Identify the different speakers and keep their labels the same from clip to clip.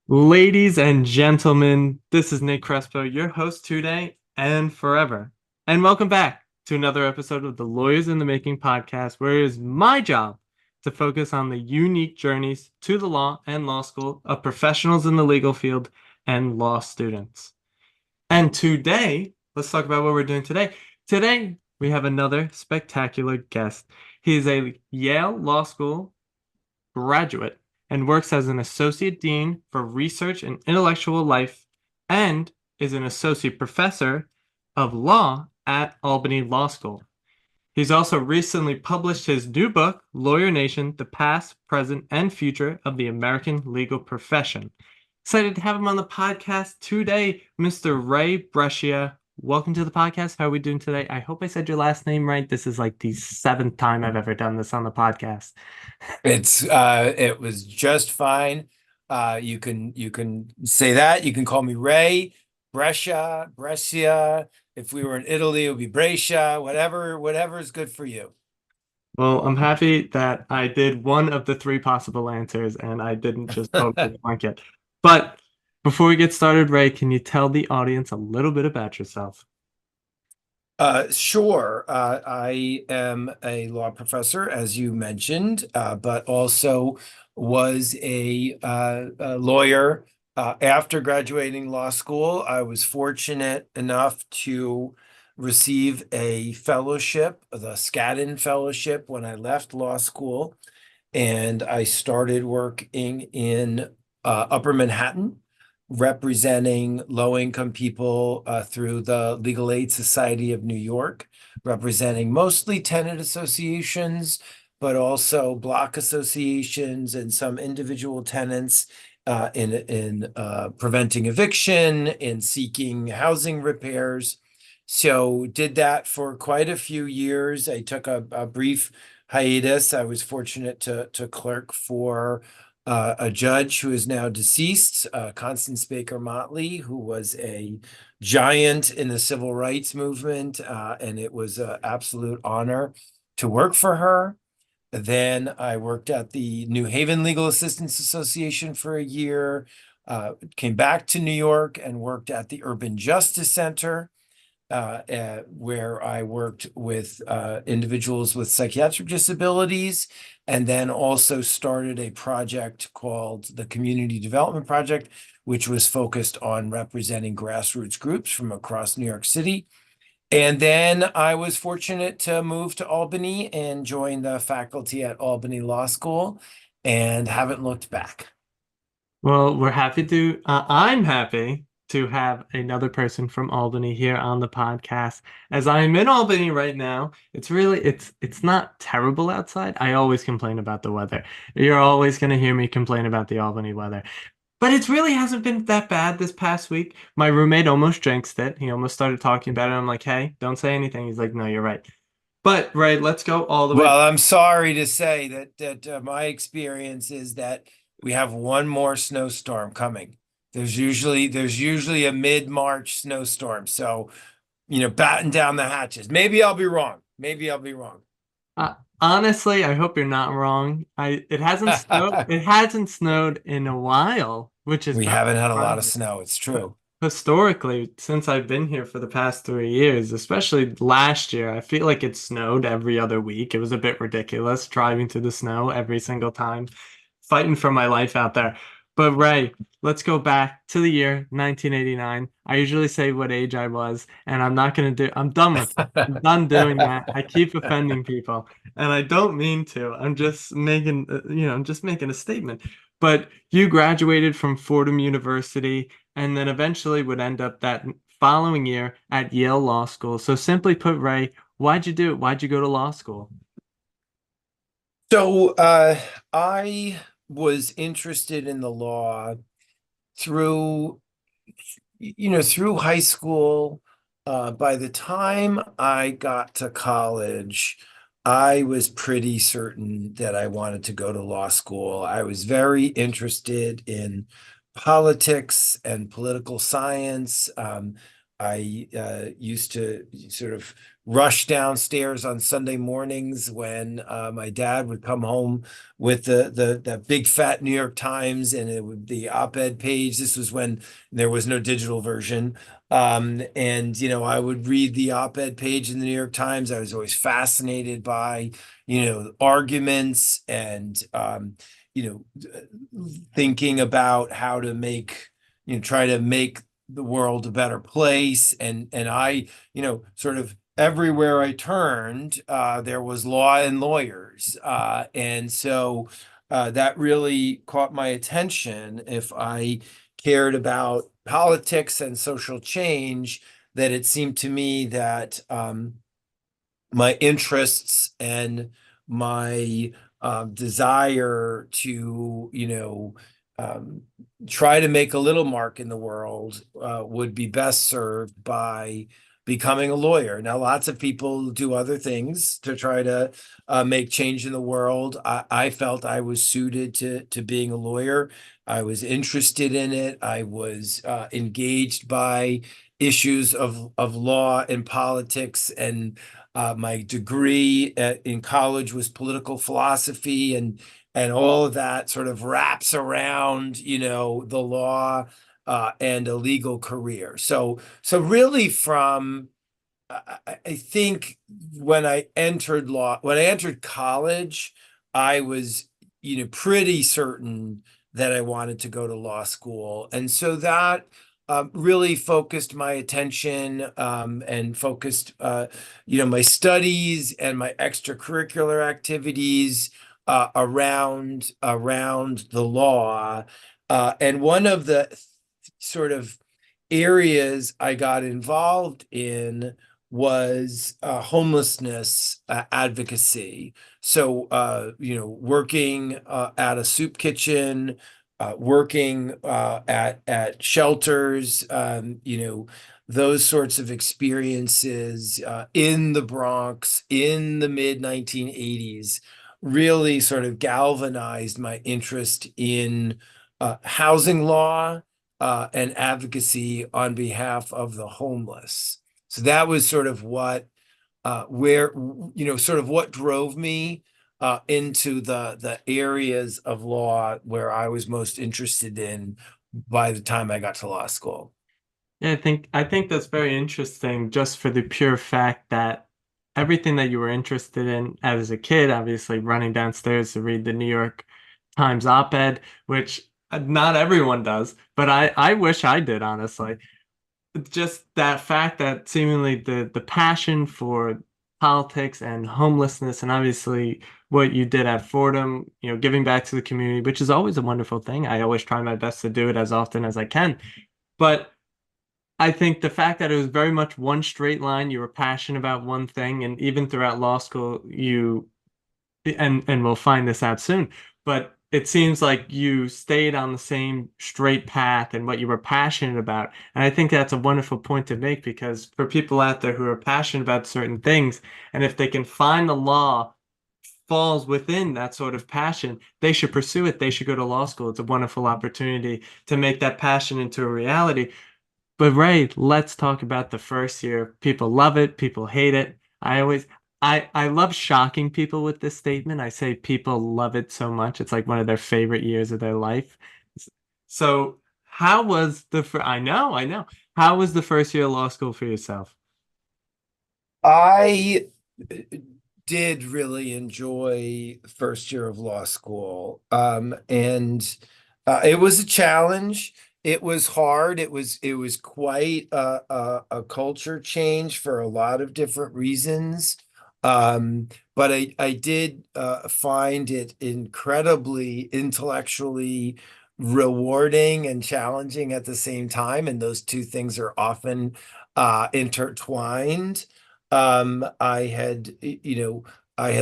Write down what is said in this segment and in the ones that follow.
Speaker 1: Ladies and gentlemen, this is Nick Crespo, your host today and forever. And welcome back to another episode of the Lawyers in the Making podcast, where it is my job to focus on the unique journeys to the law and law school of professionals in the legal field and law students. And today, let's talk about what we're doing today. Today, we have another spectacular guest. He is a Yale Law School graduate and works as an associate dean for research and intellectual life and is an associate professor of law at Albany Law School. He's also recently published his new book, Lawyer Nation: The Past, Present, and Future of the American Legal Profession. Excited to have him on the podcast today, Mr. Ray Brescia. Welcome to the podcast. How are we doing today? I hope I said your last name right. This is like the seventh time I've ever done this on the podcast.
Speaker 2: It was just fine. You can say that. You can call me Ray, Brescia. If we were in Italy, it would be Brescia, whatever is good for you.
Speaker 1: Well, I'm happy that I did one of the three possible answers and I didn't just totally blank it. But before we get started, Ray, can you tell the audience a little bit about yourself?
Speaker 2: Sure. I am a law professor, as you mentioned, but also was a lawyer after graduating law school. I was fortunate enough to receive a fellowship, the Skadden Fellowship, when I left law school, and I started working in Upper Manhattan, representing low-income people through the Legal Aid Society of New York, representing mostly tenant associations, but also block associations and some individual tenants in preventing eviction, in seeking housing repairs. So did that for quite a few years. I took a brief hiatus. I was fortunate to clerk for a judge who is now deceased, Constance Baker Motley, who was a giant in the civil rights movement, and it was an absolute honor to work for her. Then I worked at the New Haven Legal Assistance Association for a year, came back to New York and worked at the Urban Justice Center, where I worked with individuals with psychiatric disabilities, and then also started a project called the Community Development Project, which was focused on representing grassroots groups from across New York City. And then I was fortunate to move to Albany and join the faculty at Albany Law School and haven't looked back.
Speaker 1: Well, I'm happy to have another person from Albany here on the podcast. As I'm in Albany right now, it's not terrible outside. I always complain about the weather. You're always going to hear me complain about the Albany weather. But it really hasn't been that bad this past week. My roommate almost jinxed it. He almost started talking about it. I'm like, hey, don't say anything. He's like, no, you're right. But, Ray, let's go all the way.
Speaker 2: Well, I'm sorry to say that my experience is that we have one more snowstorm coming. There's usually a mid-March snowstorm, so batten down the hatches. Maybe I'll be wrong. Maybe I'll be wrong.
Speaker 1: Honestly, I hope you're not wrong. It hasn't snowed. It hasn't snowed in a while, which is
Speaker 2: We
Speaker 1: very
Speaker 2: haven't had a lot of
Speaker 1: surprising.
Speaker 2: snow. It's
Speaker 1: But
Speaker 2: true.
Speaker 1: historically, since I've been here for the past 3 years, especially last year, I feel like it snowed every other week. It was a bit ridiculous driving through the snow every single time, fighting for my life out there. But Ray, let's go back to the year 1989. I usually say what age I was, and I'm done with it. I'm done doing that. I keep offending people, and I don't mean to. I'm just making a statement. But you graduated from Fordham University and then eventually would end up that following year at Yale Law School. So simply put, Ray, why'd you do it? Why'd you go to law school?
Speaker 2: So I was interested in the law through through high school. By the time I got to college, I was pretty certain that I wanted to go to law school. I was very interested in politics and political science. I used to sort of rush downstairs on Sunday mornings when my dad would come home with the big fat New York Times, and it would the op-ed page. This was when there was no digital version. And I would read the op-ed page in the New York Times. I was always fascinated by, arguments and thinking about how to try to make the world a better place. And I, sort of everywhere I turned, there was law and lawyers. And so that really caught my attention. If I cared about politics and social change, that it seemed to me that my interests and my desire to, um, try to make a little mark in the world would be best served by becoming a lawyer. Now, lots of people do other things to try to make change in the world. I felt I was suited to being a lawyer. I was interested in it. I was engaged by issues of law and politics, and my degree in college was political philosophy, and all of that sort of wraps around, the law and a legal career. So really from I think when I entered college, I was, pretty certain that I wanted to go to law school. And so that really focused my attention and focused, my studies and my extracurricular activities around the law. And one of the sort of areas I got involved in was homelessness advocacy. So, working at a soup kitchen, working at shelters, those sorts of experiences in the Bronx in the mid 1980s really sort of galvanized my interest in housing law and advocacy on behalf of the homeless. So that was sort of sort of what drove me into the areas of law where I was most interested in by the time I got to law school.
Speaker 1: Yeah, I think that's very interesting just for the pure fact that everything that you were interested in as a kid, obviously running downstairs to read the New York Times op-ed, which not everyone does, but I wish I did, honestly. Just that fact that seemingly the passion for politics and homelessness, and obviously what you did at Fordham, giving back to the community, which is always a wonderful thing. I always try my best to do it as often as I can. But I think the fact that it was very much one straight line, you were passionate about one thing, and even throughout law school, and we'll find this out soon, but it seems like you stayed on the same straight path and what you were passionate about. And I think that's a wonderful point to make because for people out there who are passionate about certain things, and if they can find the law falls within that sort of passion, they should pursue it. They should go to law school. It's a wonderful opportunity to make that passion into a reality. But Ray, let's talk about the first year. People love it, people hate it. I love shocking people with this statement. I say people love it so much. It's like one of their favorite years of their life. So, how was I know. How was the first year of law school for yourself?
Speaker 2: I did really enjoy first year of law school. And it was a challenge. It was hard. It was quite a culture change for a lot of different reasons. But I did find it incredibly intellectually rewarding and challenging at the same time. And those two things are often intertwined. I had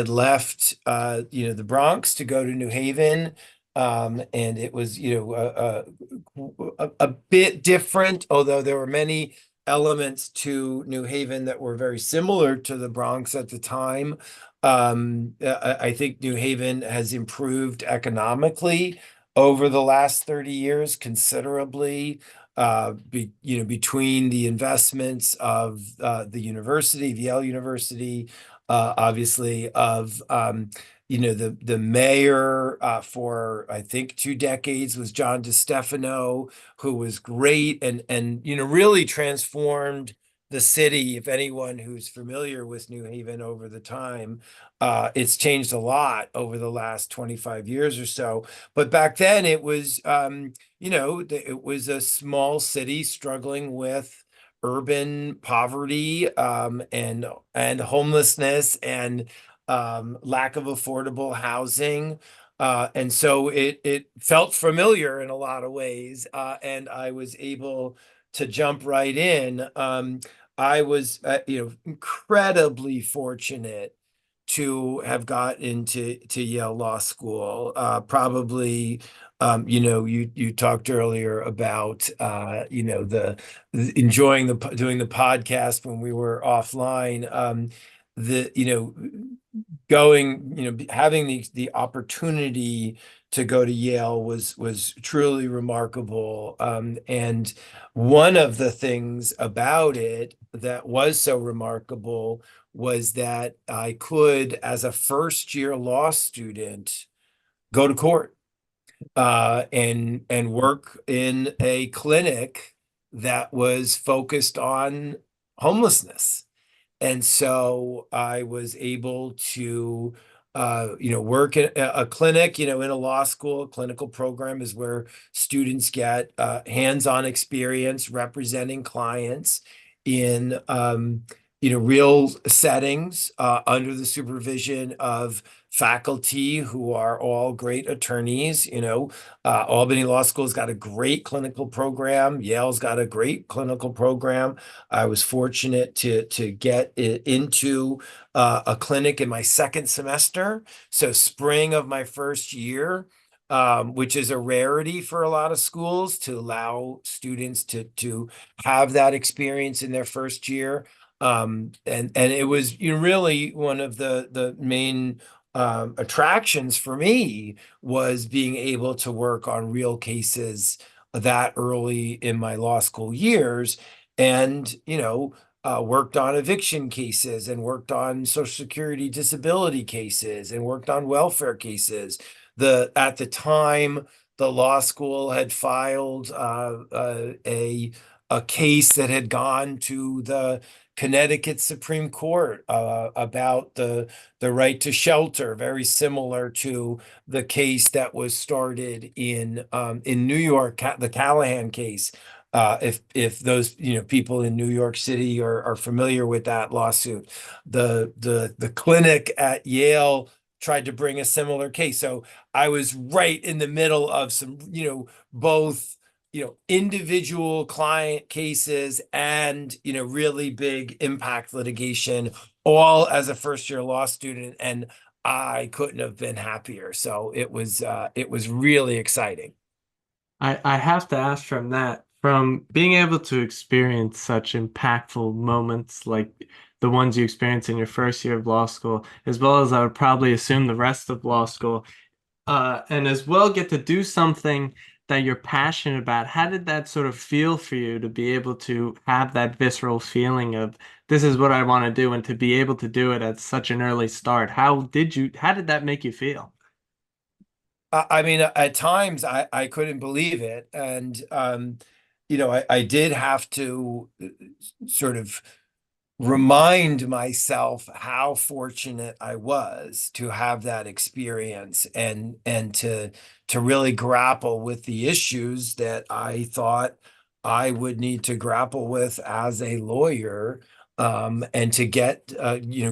Speaker 2: left, the Bronx to go to New Haven. And it was, a bit different, although there were many elements to New Haven that were very similar to the Bronx at the time. I think New Haven has improved economically over the last 30 years considerably, between the investments of the university, of Yale University, obviously of the mayor for I think 2 decades was John DeStefano, who was great and really transformed the city. If anyone who's familiar with New Haven over the time, it's changed a lot over the last 25 years or so. But back then it was, it was a small city struggling with urban poverty, and homelessness and lack of affordable housing. And so it felt familiar in a lot of ways, and I was able to jump right in. I was, incredibly fortunate to have got into Yale Law School. Probably, you talked earlier about enjoying doing the podcast when we were offline. The going, having the opportunity to go to Yale was truly remarkable. And one of the things about it that was so remarkable was that I could, as a first year law student, go to court and work in a clinic that was focused on homelessness. And so I was able to, work in a clinic, in a law school. Clinical program is where students get hands-on experience representing clients in, real settings under the supervision of faculty who are all great attorneys. Albany Law School's got a great clinical program. Yale's got a great clinical program. I was fortunate to get into a clinic in my second semester, so spring of my first year, which is a rarity for a lot of schools to allow students to have that experience in their first year. And it was really one of the main attractions for me was being able to work on real cases that early in my law school years, and worked on eviction cases and worked on Social Security disability cases and worked on welfare cases. At the time, the law school had filed a case that had gone to the Connecticut Supreme Court about the right to shelter, very similar to the case that was started in New York, the Callahan case. If those people in New York City are familiar with that lawsuit, the clinic at Yale tried to bring a similar case. So I was right in the middle of some both individual client cases and really big impact litigation, all as a first year law student, and I couldn't have been happier. So it was really exciting.
Speaker 1: I have to ask from that, from being able to experience such impactful moments like the ones you experienced in your first year of law school, as well as I would probably assume the rest of law school, and as well get to do something that you're passionate about. How did that sort of feel for you to be able to have that visceral feeling of this is what I want to do and to be able to do it at such an early start? How did that make you feel?
Speaker 2: I mean, at times I couldn't believe it. And, I did have to sort of remind myself how fortunate I was to have that experience and to really grapple with the issues that I thought I would need to grapple with as a lawyer, and to get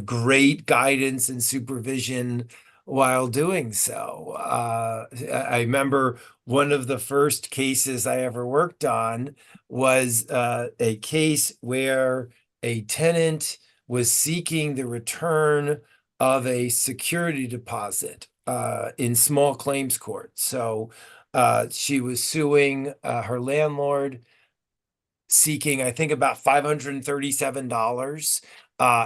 Speaker 2: great guidance and supervision while doing so. I remember one of the first cases I ever worked on was a case where a tenant was seeking the return of a security deposit in small claims court. So she was suing her landlord seeking, I think, about $537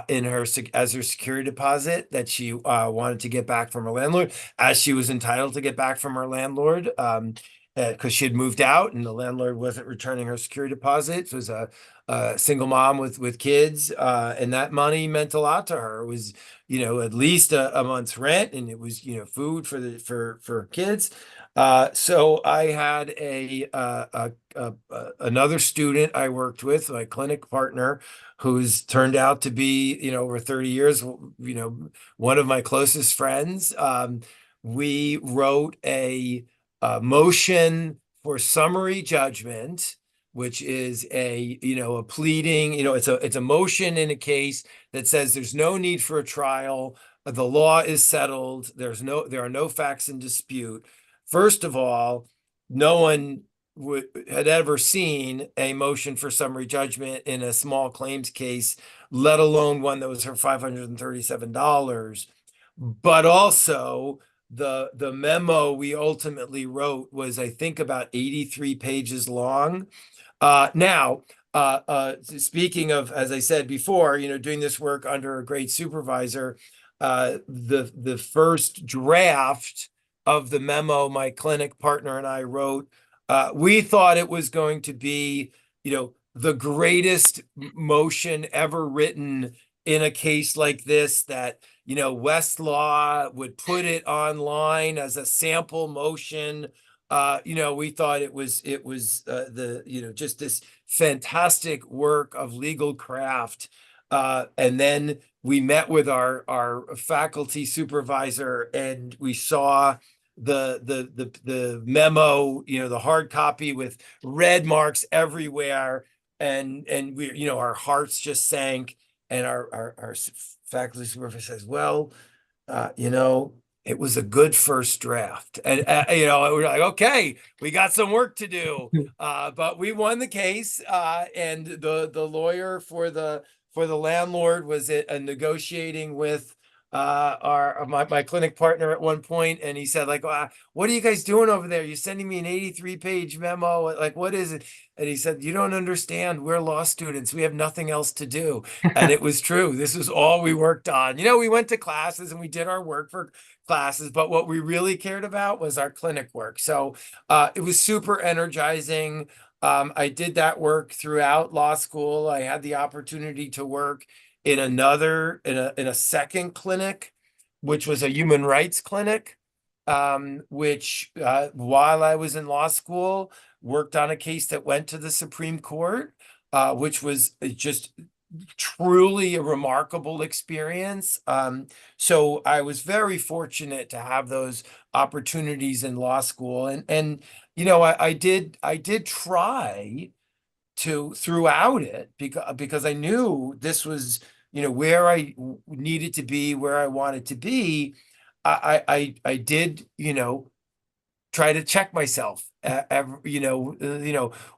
Speaker 2: in her as her security deposit that she wanted to get back from her landlord, as she was entitled to get back from her landlord, because she had moved out and the landlord wasn't returning her security deposit. It was a single mom with kids, and that money meant a lot to her. It was, at least a month's rent, and it was, food for kids. So I had another student I worked with, my clinic partner, who's turned out to be, over 30 years, one of my closest friends. We wrote a motion for summary judgment, which is a pleading, it's a motion in a case that says there's no need for a trial. The law is settled. There are no facts in dispute. First of all, no one had ever seen a motion for summary judgment in a small claims case, let alone one that was for $537. But also, the memo we ultimately wrote was, I think, about 83 pages long. Speaking of, as I said before, doing this work under a great supervisor, the first draft of the memo my clinic partner and I wrote, we thought it was going to be, the greatest motion ever written in a case like this, that, Westlaw would put it online as a sample motion. We thought it was just this fantastic work of legal craft. And then we met with our faculty supervisor, and we saw the memo, the hard copy with red marks everywhere, and we, our hearts just sank. And our faculty supervisor says, well, it was a good first draft. And, we're like, okay, we got some work to do. But we won the case. And the lawyer for the landlord was negotiating with my clinic partner at one point, and he said, like, what are you guys doing over there? You're sending me an 83-page memo. Like, what is it? And he said, you don't understand. We're law students. We have nothing else to do. And it was true. This was all we worked on. We went to classes and we did our work for classes, but what we really cared about was our clinic work. So it was super energizing. I did that work throughout law school. I had the opportunity to work in a second clinic, which was a human rights clinic, which while I was in law school, worked on a case that went to the Supreme Court, which was just truly a remarkable experience. So I was very fortunate to have those opportunities in law school. And I did try to throughout it, because I knew this was, where I needed to be, where I wanted to be. I did, try to check myself,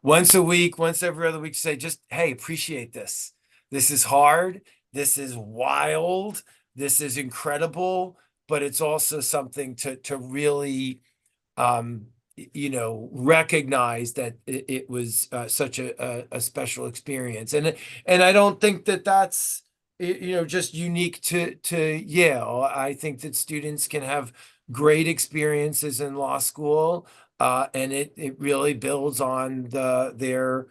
Speaker 2: once a week, once every other week, to say, just, hey, appreciate this. This is hard. This is wild. This is incredible, but it's also something to really, recognize that it was such a special experience. And I don't think that that's, just unique to Yale. I think that students can have great experiences in law school, and it really builds on their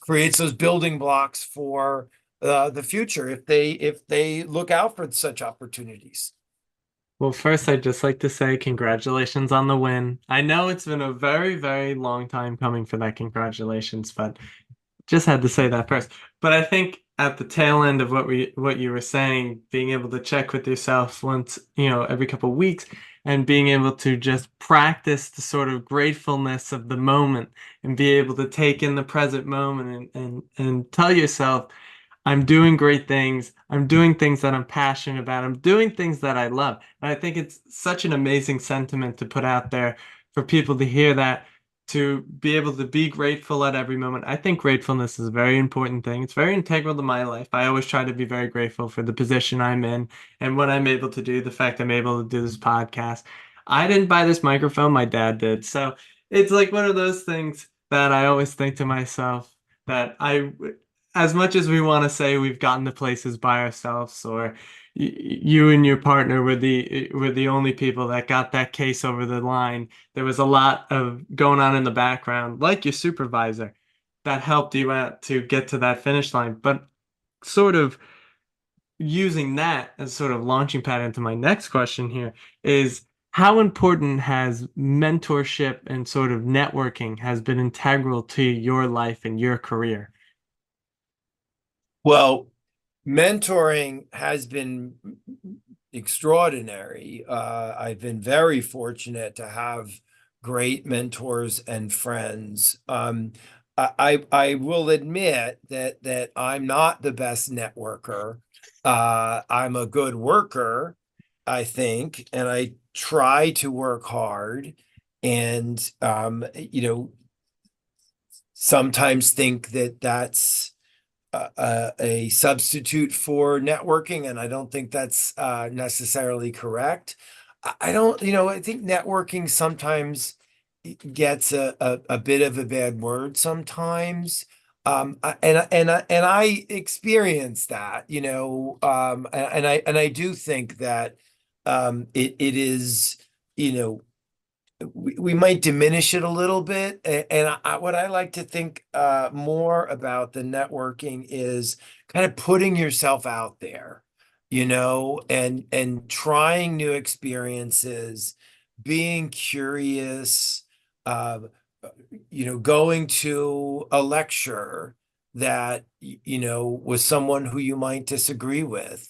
Speaker 2: creates those building blocks for the future if they look out for such opportunities.
Speaker 1: Well, first, I'd just like to say congratulations on the win. I know it's been a very, very long time coming for that congratulations, but just had to say that first. But I think at the tail end of what you were saying, being able to check with yourself once, every couple of weeks, and being able to just practice the sort of gratefulness of the moment and be able to take in the present moment and tell yourself, I'm doing great things. I'm doing things that I'm passionate about. I'm doing things that I love. And I think it's such an amazing sentiment to put out there for people to hear that, to be able to be grateful at every moment. I think gratefulness is a very important thing. It's very integral to my life. I always try to be very grateful for the position I'm in and what I'm able to do, the fact I'm able to do this podcast. I didn't buy this microphone, my dad did. So it's like one of those things that I always think to myself, that as much as we want to say we've gotten to places by ourselves, or you and your partner were the only people that got that case over the line, there was a lot of going on in the background, like your supervisor, that helped you out to get to that finish line. But sort of using that as sort of launching pad into my next question here is how important has mentorship and sort of networking has been integral to your life and your career?
Speaker 2: Well, mentoring has been extraordinary. I've been very fortunate to have great mentors and friends. I will admit that I'm not the best networker. I'm a good worker, I think, and I try to work hard. And sometimes think that that's a substitute for networking, and I don't think that's necessarily correct. I don't, I think networking sometimes gets a bit of a bad word sometimes. And I experience that, and I do think that it is, you know, we might diminish it a little bit. And what I like to think more about the networking is kind of putting yourself out there, and trying new experiences, being curious, uh, going to a lecture that was someone who you might disagree with,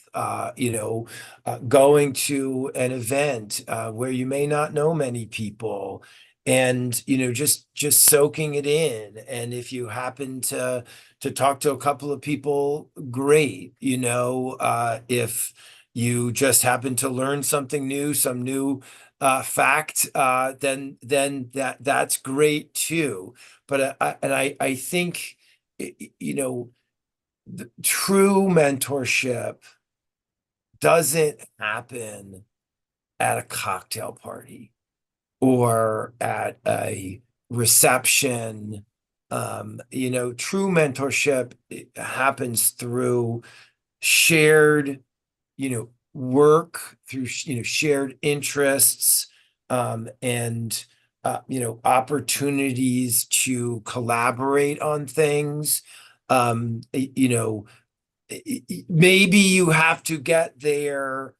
Speaker 2: going to an event where you may not know many people, and just soaking it in. And if you happen to talk to a couple of people, great. If you just happen to learn something new, some new fact, then that's great too. But I think the true mentorship doesn't happen at a cocktail party or at a reception. True mentorship happens through shared, work, through, shared interests, and, opportunities to collaborate on things. Um, y- you know, Maybe you have to get there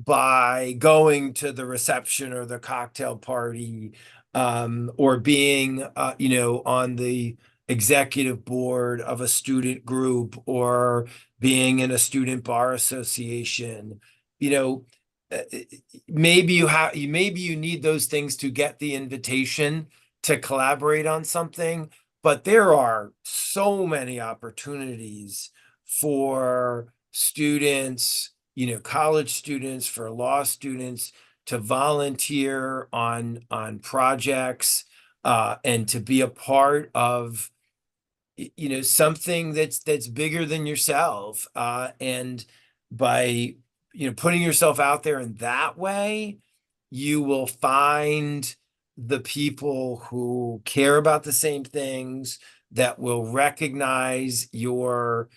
Speaker 2: by going to the reception or the cocktail party, or being, on the executive board of a student group, or being in a student bar association. You know, maybe you need those things to get the invitation to collaborate on something, but there are so many opportunities for students, college students, for law students to volunteer on projects, and to be a part of something that's bigger than yourself, and by putting yourself out there in that way, you will find the people who care about the same things, that will recognize your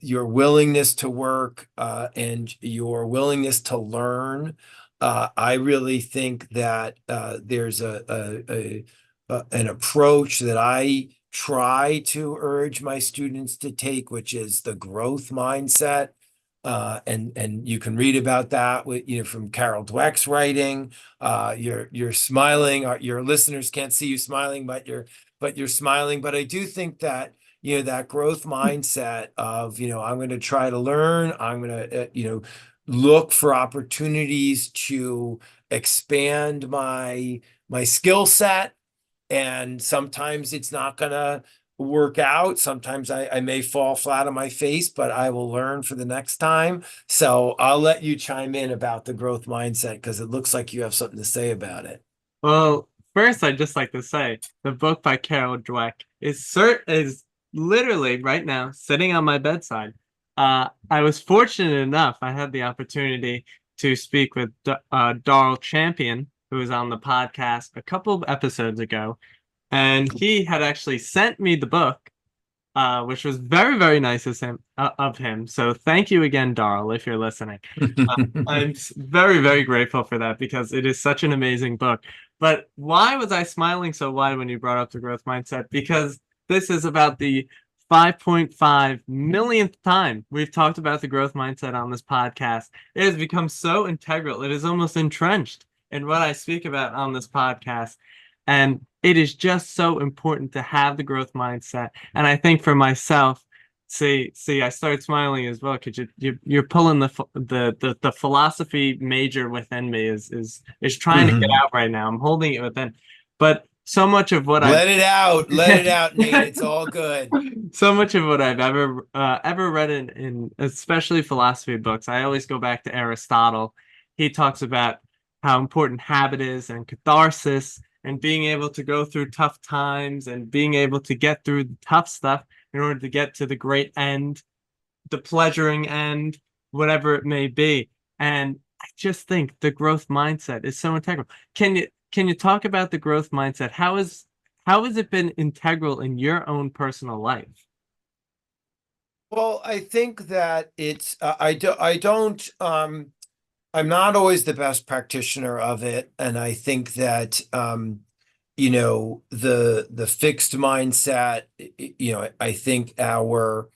Speaker 2: willingness to work, and your willingness to learn. I really think that there's an approach that I try to urge my students to take, which is the growth mindset. And you can read about that with, from Carol Dweck's writing. You're smiling. Your listeners can't see you smiling, but you're smiling. But I do think that that growth mindset of I'm going to try to learn. I'm going to look for opportunities to expand my skill set, and sometimes it's not gonna work out. Sometimes I may fall flat on my face, but I will learn for the next time. So I'll let you chime in about the growth mindset, because it looks like you have something to say about it.
Speaker 1: Well, first, I'd just like to say the book by Carol Dweck is literally right now sitting on my bedside. I was fortunate enough, I had the opportunity to speak with Darrell Champion, who was on the podcast a couple of episodes ago. and he had actually sent me the book, which was very, very nice of him. So thank you again, Darl, if you're listening. I'm very, very grateful for that because it is such an amazing book. But why was I smiling so wide when you brought up the growth mindset? Because this is about the 5.5 millionth time we've talked about the growth mindset on this podcast. It has become so integral, it is almost entrenched in what I speak about on this podcast. And it is just so important to have the growth mindset. And I think for myself, see, I started smiling as well because you're pulling the philosophy major within me is trying to get out right now. I'm holding it within, but so much of what I've
Speaker 2: Let it out, Nate. It's all good.
Speaker 1: so much of what I've ever read in especially philosophy books, I always go back to Aristotle. He talks about how important habit is and catharsis and being able to go through tough times and being able to get through the tough stuff in order to get to the great end, the pleasuring end, whatever it may be. And I just think the growth mindset is so integral. Can you talk about the growth mindset? How has it been integral in your own personal life?
Speaker 2: Well, I think that it's I don't I'm not always the best practitioner of it, and I think that the fixed mindset, I think our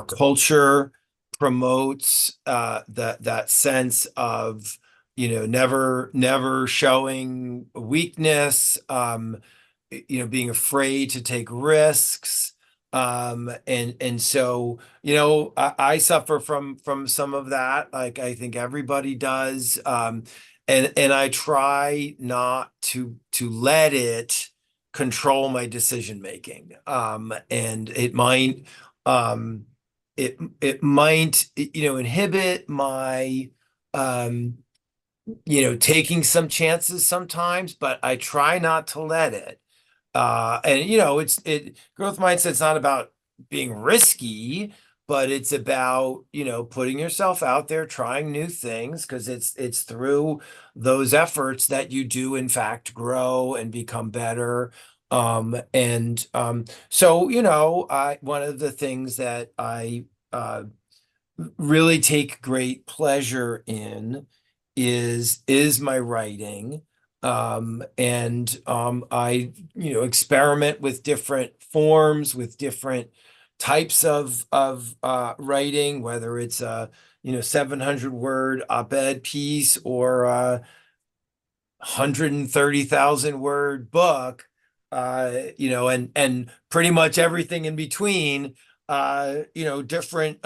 Speaker 2: culture promotes that sense of never showing weakness, being afraid to take risks, and so I suffer from some of that, like I think everybody does, and I try not to let it control my decision making, and um it might inhibit my um taking some chances sometimes, but I try not to let it. And it's growth mindset's not about being risky, but it's about, putting yourself out there, trying new things, because it's through those efforts that you do in fact grow and become better. And so, I one of the things that I really take great pleasure in is my writing, and I experiment with different forms, with different types of writing, whether it's a 700 word op-ed piece or 130,000 word book, and pretty much everything in between, different,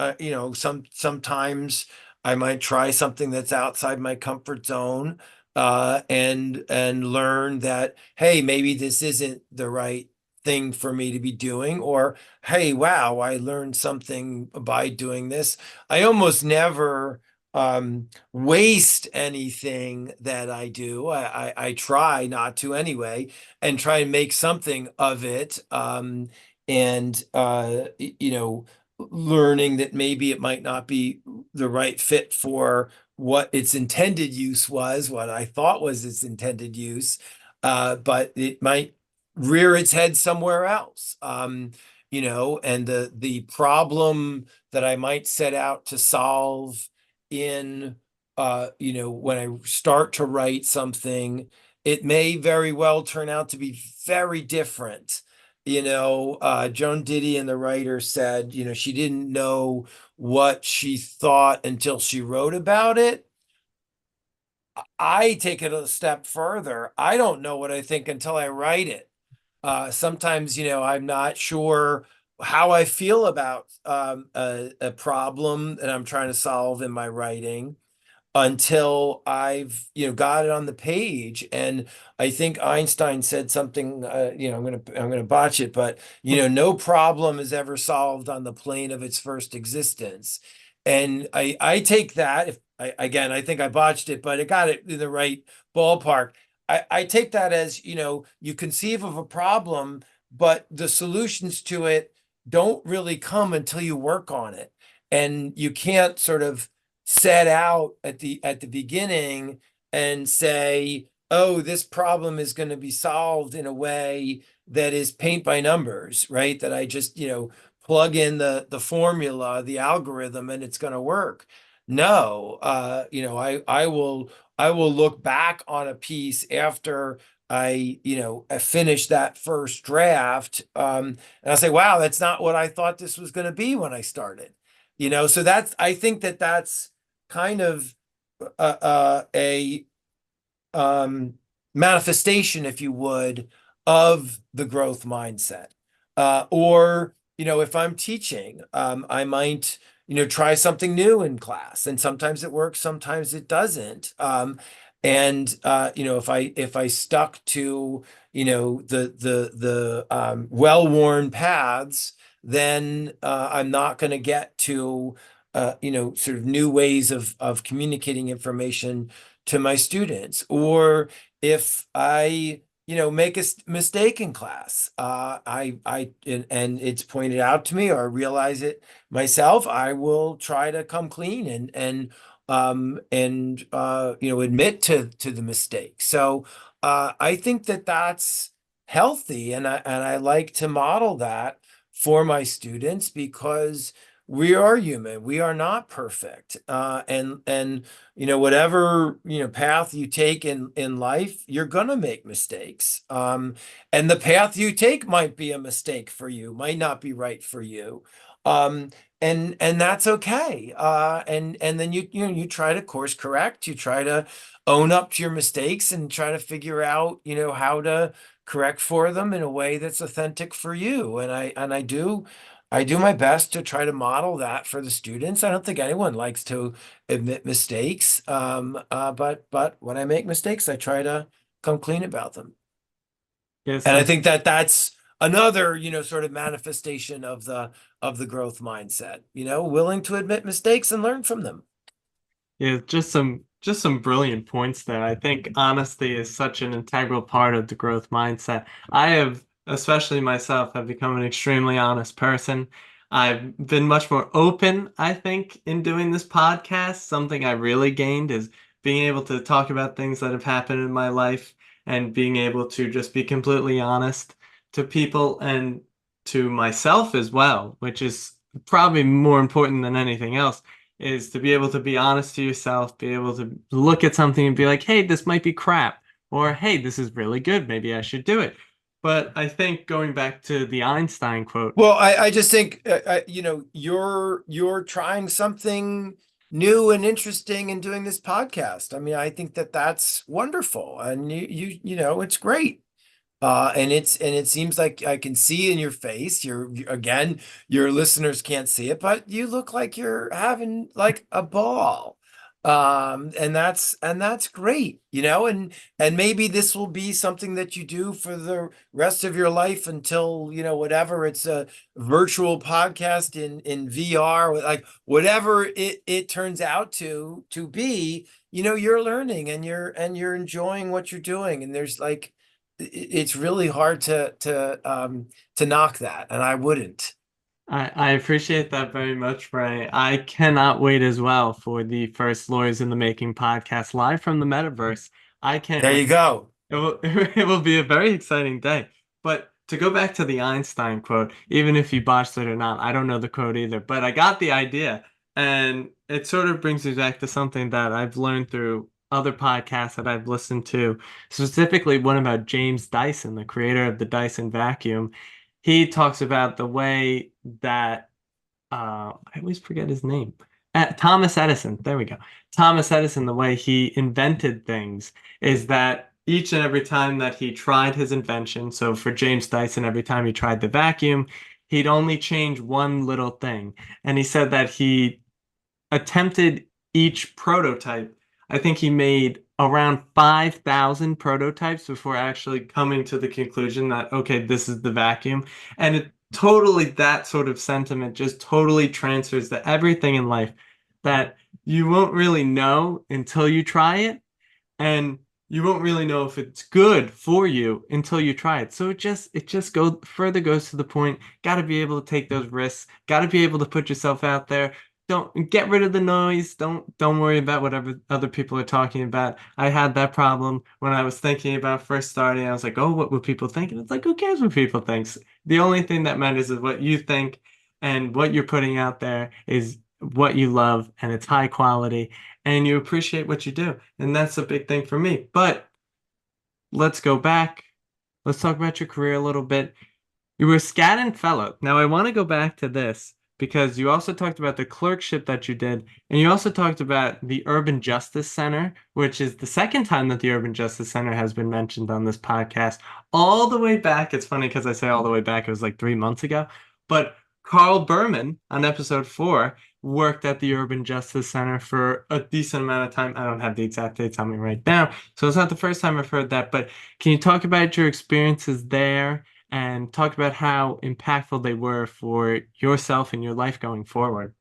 Speaker 2: sometimes I might try something that's outside my comfort zone, and learn that, hey, maybe this isn't the right thing for me to be doing, or, hey, wow, I learned something by doing this. I almost never waste anything that I do. I try not to anyway, and try and make something of it. And learning that maybe it might not be the right fit for what its intended use was, what I thought was its intended use, but it might rear its head somewhere else. And the problem that I might set out to solve in when I start to write something, it may very well turn out to be very different. Joan Didion, the writer, said, she didn't know what she thought until she wrote about it. I take it a step further. I don't know what I think until I write it. Sometimes, I'm not sure how I feel about a problem that I'm trying to solve in my writing until I've, got it on the page. And I think Einstein said something, I'm gonna botch it, but no problem is ever solved on the plane of its first existence. And I take that, if again, I think I botched it, but I got it in the right ballpark. I take that as, you conceive of a problem, but the solutions to it don't really come until you work on it. And you can't sort of set out at the beginning and say, oh, this problem is going to be solved in a way that is paint by numbers, right? That I just, plug in the formula, the algorithm, and it's going to work. No, I will look back on a piece after I finish that first draft, and I'll say, wow, that's not what I thought this was going to be when I started. So I think that's kind of a manifestation, if you would, of the growth mindset. Or, if I'm teaching, I might, try something new in class, and sometimes it works, sometimes it doesn't. And if I stuck to, the well-worn paths, then I'm not going to get to sort of new ways of communicating information to my students. Or if I make a mistake in class, and it's pointed out to me, or I realize it myself, I will try to come clean and admit to the mistake. So I think that's healthy, and I like to model that for my students, because we are human, we are not perfect, and whatever path you take in life, you're gonna make mistakes, and the path you take might be a mistake for you, might not be right for you, um, and that's okay, and then you try to course correct, you try to own up to your mistakes and try to figure out how to correct for them in a way that's authentic for you. And I do my best to try to model that for the students. I don't think anyone likes to admit mistakes. But when I make mistakes, I try to come clean about them.
Speaker 1: Yes,
Speaker 2: And I think that's another, sort of manifestation of the growth mindset, willing to admit mistakes and learn from them.
Speaker 1: yeah, just some brilliant points there. I think honesty is such an integral part of the growth mindset. I have, especially myself, have become an extremely honest person. I've been much more open, I think, in doing this podcast. Something I really gained is being able to talk about things that have happened in my life and being able to just be completely honest to people and to myself as well, which is probably more important than anything else, is to be able to be honest to yourself, be able to look at something and be like, hey, this might be crap, or hey, this is really good. Maybe I should do it. But I think going back to the Einstein quote,
Speaker 2: Well, I just think you're trying something new and interesting in doing this podcast. I mean, I think that's wonderful, and it's great. And it seems like I can see in your face. Again, your listeners can't see it, but you look like you're having like a ball. And that's great, and maybe this will be something that you do for the rest of your life until, whatever, it's a virtual podcast in VR, like whatever it turns out to be, you're learning, and you're enjoying what you're doing. And there's like, it's really hard to knock that, and I wouldn't.
Speaker 1: I appreciate that very much, Ray. I cannot wait as well for the first Lawyers in the Making podcast live from the metaverse. I can't
Speaker 2: There
Speaker 1: wait.
Speaker 2: you go.
Speaker 1: It will, it will be a very exciting day. But to go back to the Einstein quote, even if you botched it or not, I don't know the quote either, but I got the idea. And it sort of brings me back to something that I've learned through other podcasts that I've listened to, specifically one about James Dyson, the creator of the Dyson vacuum. He talks about the way that I always forget his name. Thomas Edison. There we go. Thomas Edison, the way he invented things is that each and every time that he tried his invention, so for James Dyson, every time he tried the vacuum, he'd only change one little thing. And he said that he attempted each prototype. I think he made around 5,000 prototypes before actually coming to the conclusion that, okay, this is the vacuum. And it totally, that sort of sentiment just totally transfers to everything in life, that you won't really know until you try it. And you won't really know if it's good for you until you try it. So it just goes to the point, got to be able to take those risks, got to be able to put yourself out there, don't get rid of the noise. Don't worry about whatever other people are talking about. I had that problem when I was thinking about first starting. I was like, oh, what would people think? And it's like, who cares what people think? The only thing that matters is what you think, and what you're putting out there is what you love, and it's high quality, and you appreciate what you do. And that's a big thing for me. But let's go back. Let's talk about your career a little bit. You were a Skadden Fellow. Now, I want to go back to this because you also talked about the clerkship that you did, and you also talked about the Urban Justice Center, which is the second time that the Urban Justice Center has been mentioned on this podcast. All the way back, it's funny because I say all the way back, it was like 3 months ago, but Carl Berman on episode 4 worked at the Urban Justice Center for a decent amount of time. I don't have the exact dates on me right now, so it's not the first time I've heard that, but can you talk about your experiences there and talk about how impactful they were for yourself and your life going forward?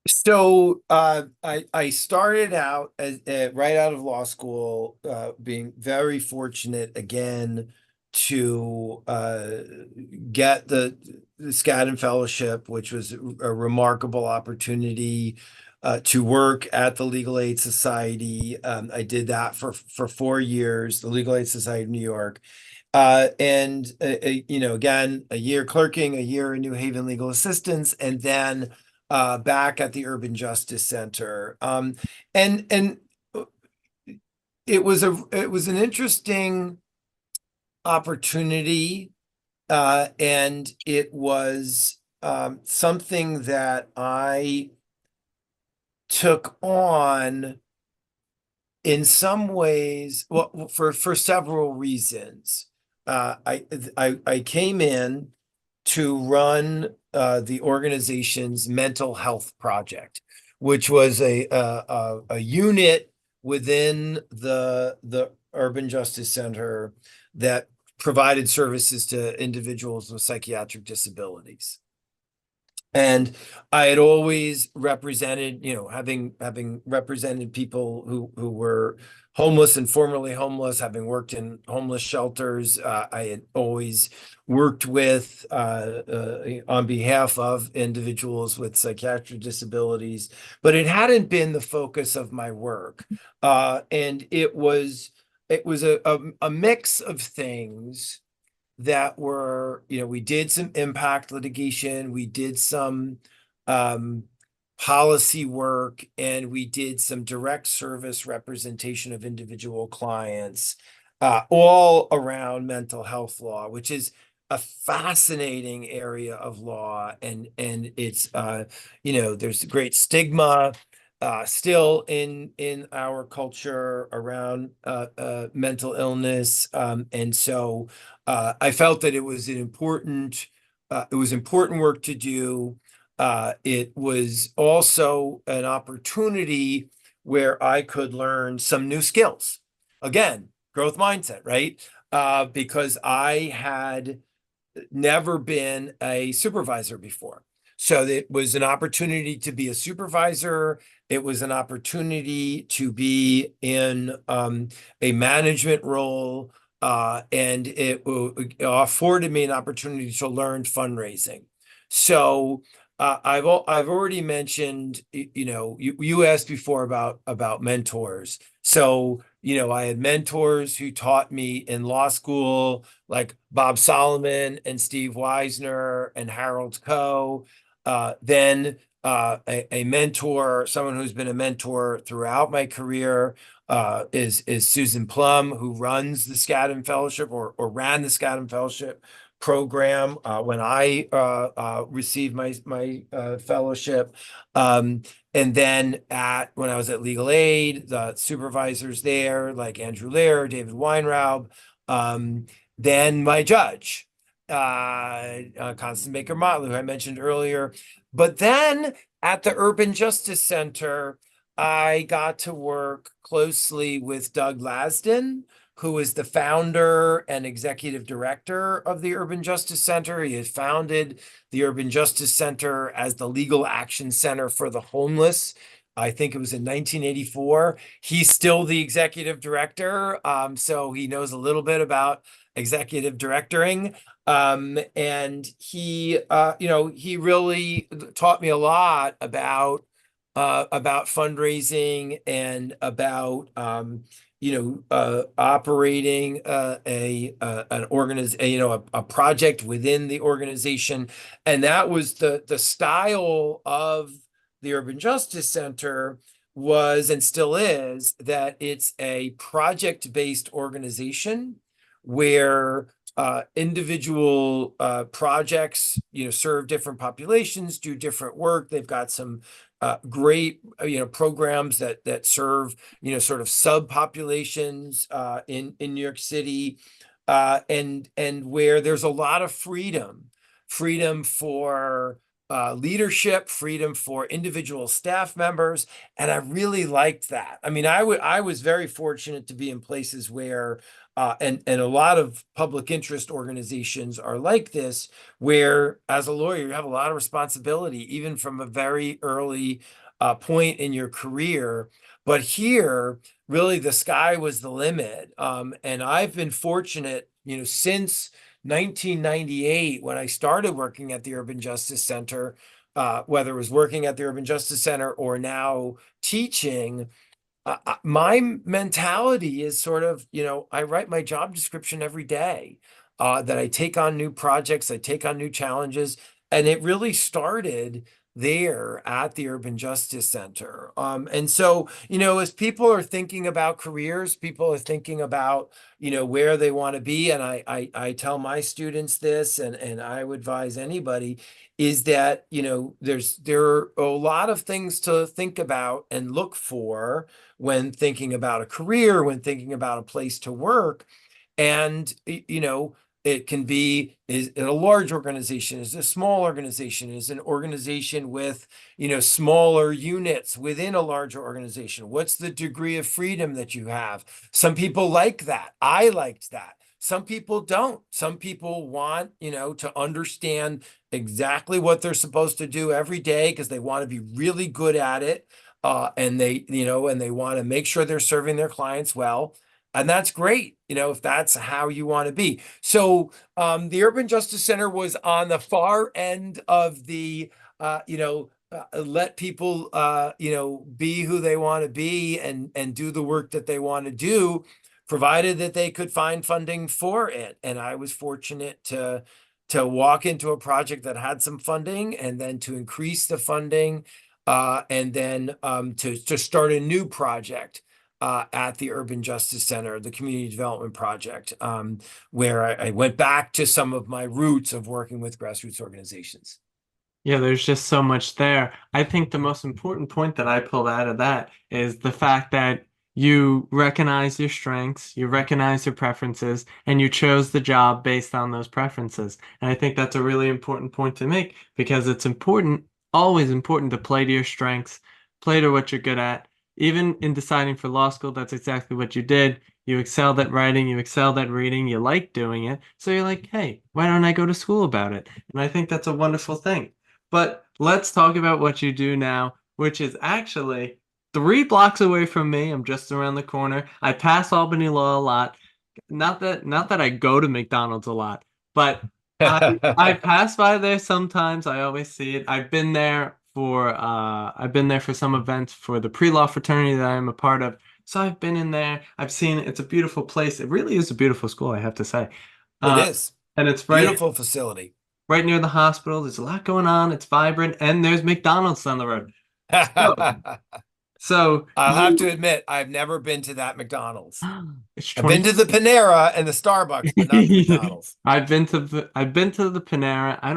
Speaker 2: So I started out as right out of law school, being very fortunate again to get the Skadden Fellowship, which was a remarkable opportunity to work at the Legal Aid Society. I did that for 4 years, the Legal Aid Society of New York. And again, a year clerking, a year in New Haven legal assistance, and then back at the Urban Justice Center. And it was an interesting opportunity, and it was something that I took on in some ways, well, for several reasons. I came in to run the organization's mental health project, which was a unit within the Urban Justice Center that provided services to individuals with psychiatric disabilities. And I had always represented, having represented people who were homeless and formerly homeless, having worked in homeless shelters, I had always worked with on behalf of individuals with psychiatric disabilities, but it hadn't been the focus of my work. And it was a mix of things that were, we did some impact litigation, we did some policy work, and we did some direct service representation of individual clients, all around mental health law, which is a fascinating area of law. And it's, there's a great stigma still in our culture around mental illness. And so I felt that it was important work to do. It was also an opportunity where I could learn some new skills. Again, growth mindset, right? Because I had never been a supervisor before. So it was an opportunity to be a supervisor. It was an opportunity to be in a management role. And it afforded me an opportunity to learn fundraising. So I've already mentioned, you asked before about mentors. So, I had mentors who taught me in law school, like Bob Solomon and Steve Weisner and Harold Coe. Then a mentor, someone who's been a mentor throughout my career, is Susan Plum, who runs the Skadden Fellowship or ran the Skadden Fellowship program when I received my fellowship. And then when I was at Legal Aid, the supervisors there, like Andrew Lehr, David Weinraub, then my judge, Constance Baker Motley, who I mentioned earlier. But then at the Urban Justice Center, I got to work closely with Doug Lasden, who is the founder and executive director of the Urban Justice Center. He had founded the Urban Justice Center as the Legal Action Center for the Homeless. I think it was in 1984. He's still the executive director, so he knows a little bit about executive directoring. And he, he really taught me a lot about fundraising and about, operating a project within the organization. And that was the style of the Urban Justice Center was and still is that it's a project-based organization where individual projects, serve different populations, do different work. They've got some great, programs that serve, sort of subpopulations in New York City, and where there's a lot of freedom for leadership, freedom for individual staff members, and I really liked that. I mean, I was very fortunate to be in places where and a lot of public interest organizations are like this, where as a lawyer, you have a lot of responsibility, even from a very early point in your career. But here, really, the sky was the limit. And I've been fortunate, since 1998, when I started working at the Urban Justice Center, whether it was working at the Urban Justice Center or now teaching, my mentality is sort of, I write my job description every day, that I take on new projects, I take on new challenges, and it really started there at the Urban Justice Center. And so, as people are thinking about careers, people are thinking about, where they want to be, and I tell my students this, and I would advise anybody, is that, there are a lot of things to think about and look for when thinking about a career, when thinking about a place to work. And, it can be, is it a large organization? Is it a small organization? Is it an organization with, smaller units within a larger organization? What's the degree of freedom that you have? Some people like that. I liked that. Some people don't. Some people want, to understand exactly what they're supposed to do every day because they want to be really good at it. And they want to make sure they're serving their clients well. And that's great, if that's how you want to be. So the Urban Justice Center was on the far end of the, let people, be who they want to be and do the work that they want to do, provided that they could find funding for it. And I was fortunate to walk into a project that had some funding, and then to increase the funding, and then to start a new project at the Urban Justice Center, the Community Development Project, where I went back to some of my roots of working with grassroots organizations.
Speaker 1: Yeah, there's just so much there. I think the most important point that I pulled out of that is the fact that you recognize your strengths, you recognize your preferences, and you chose the job based on those preferences. And I think that's a really important point to make because it's important, always important to play to your strengths, play to what you're good at. Even in deciding for law school, that's exactly what you did. You excelled at writing, you excelled at reading, you like doing it. So you're like, hey, why don't I go to school about it? And I think that's a wonderful thing. But let's talk about what you do now, which is actually 3 blocks away from me. I'm just around the corner. I pass Albany Law a lot. Not that I go to McDonald's a lot, but I pass by there sometimes. I always see it. I've been there for some events for the pre-law fraternity that I'm a part of. So I've been in there. I've seen it. It's a beautiful place. It really is a beautiful school, I have to say.
Speaker 2: It
Speaker 1: Uh,
Speaker 2: is.
Speaker 1: and it's
Speaker 2: Beautiful facility.
Speaker 1: right near the hospital. There's a lot going on. It's vibrant, and there's McDonald's on the road. So, so
Speaker 2: I'll have to
Speaker 1: you,
Speaker 2: admit, I've never been to that McDonald's.
Speaker 1: it's
Speaker 2: I've been
Speaker 1: 20.
Speaker 2: to the Panera and the Starbucks, but not the McDonald's.
Speaker 1: I've been to the Panera. I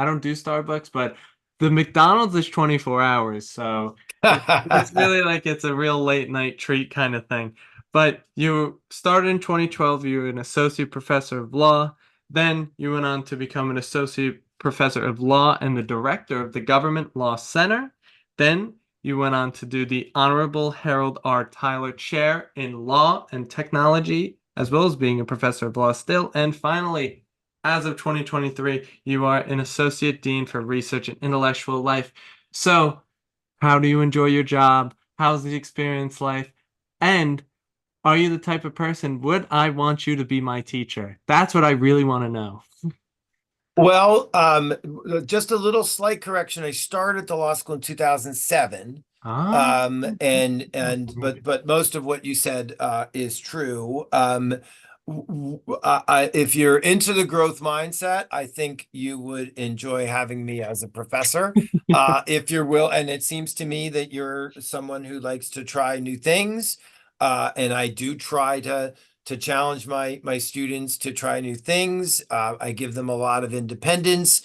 Speaker 1: don't do Starbucks, but the McDonald's is 24 hours, so it's really like it's a real late night treat kind of thing. But you started in 2012, you were an associate professor of law. Then you went on to become an associate professor of law and the director of the Government Law Center. Then you went on to do the Honorable Harold R. Tyler Chair in Law and Technology, as well as being a professor of law still. And finally, as of 2023, you are an associate dean for research and intellectual life. So, how do you enjoy your job? How's the experience life? And Are you the type of person, would I want you to be my teacher? That's what I really want to know.
Speaker 2: Well, just a little slight correction. I started the law school in 2007.
Speaker 1: Ah,
Speaker 2: But most of what you said is true. If you're into the growth mindset, I think you would enjoy having me as a professor. If you're and it seems to me that you're someone who likes to try new things. And I do try to challenge my students to try new things. I give them a lot of independence.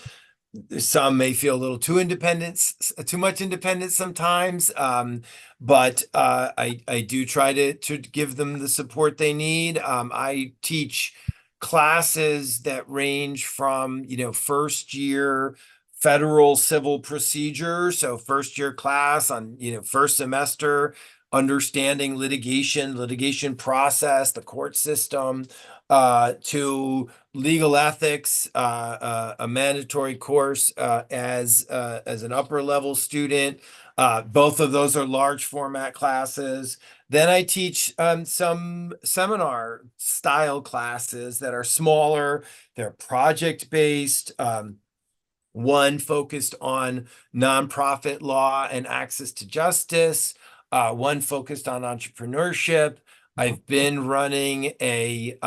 Speaker 2: Some may feel a little too much independence sometimes. But I do try to give them the support they need. I teach classes that range from, first year federal civil procedure. So first year class on, first semester, understanding litigation process, the court system, to legal ethics, a mandatory course as an upper level student. Both of those are large format classes. Then I teach some seminar style classes that are smaller. They're project based. One focused on nonprofit law and access to justice, one focused on entrepreneurship. I've been running a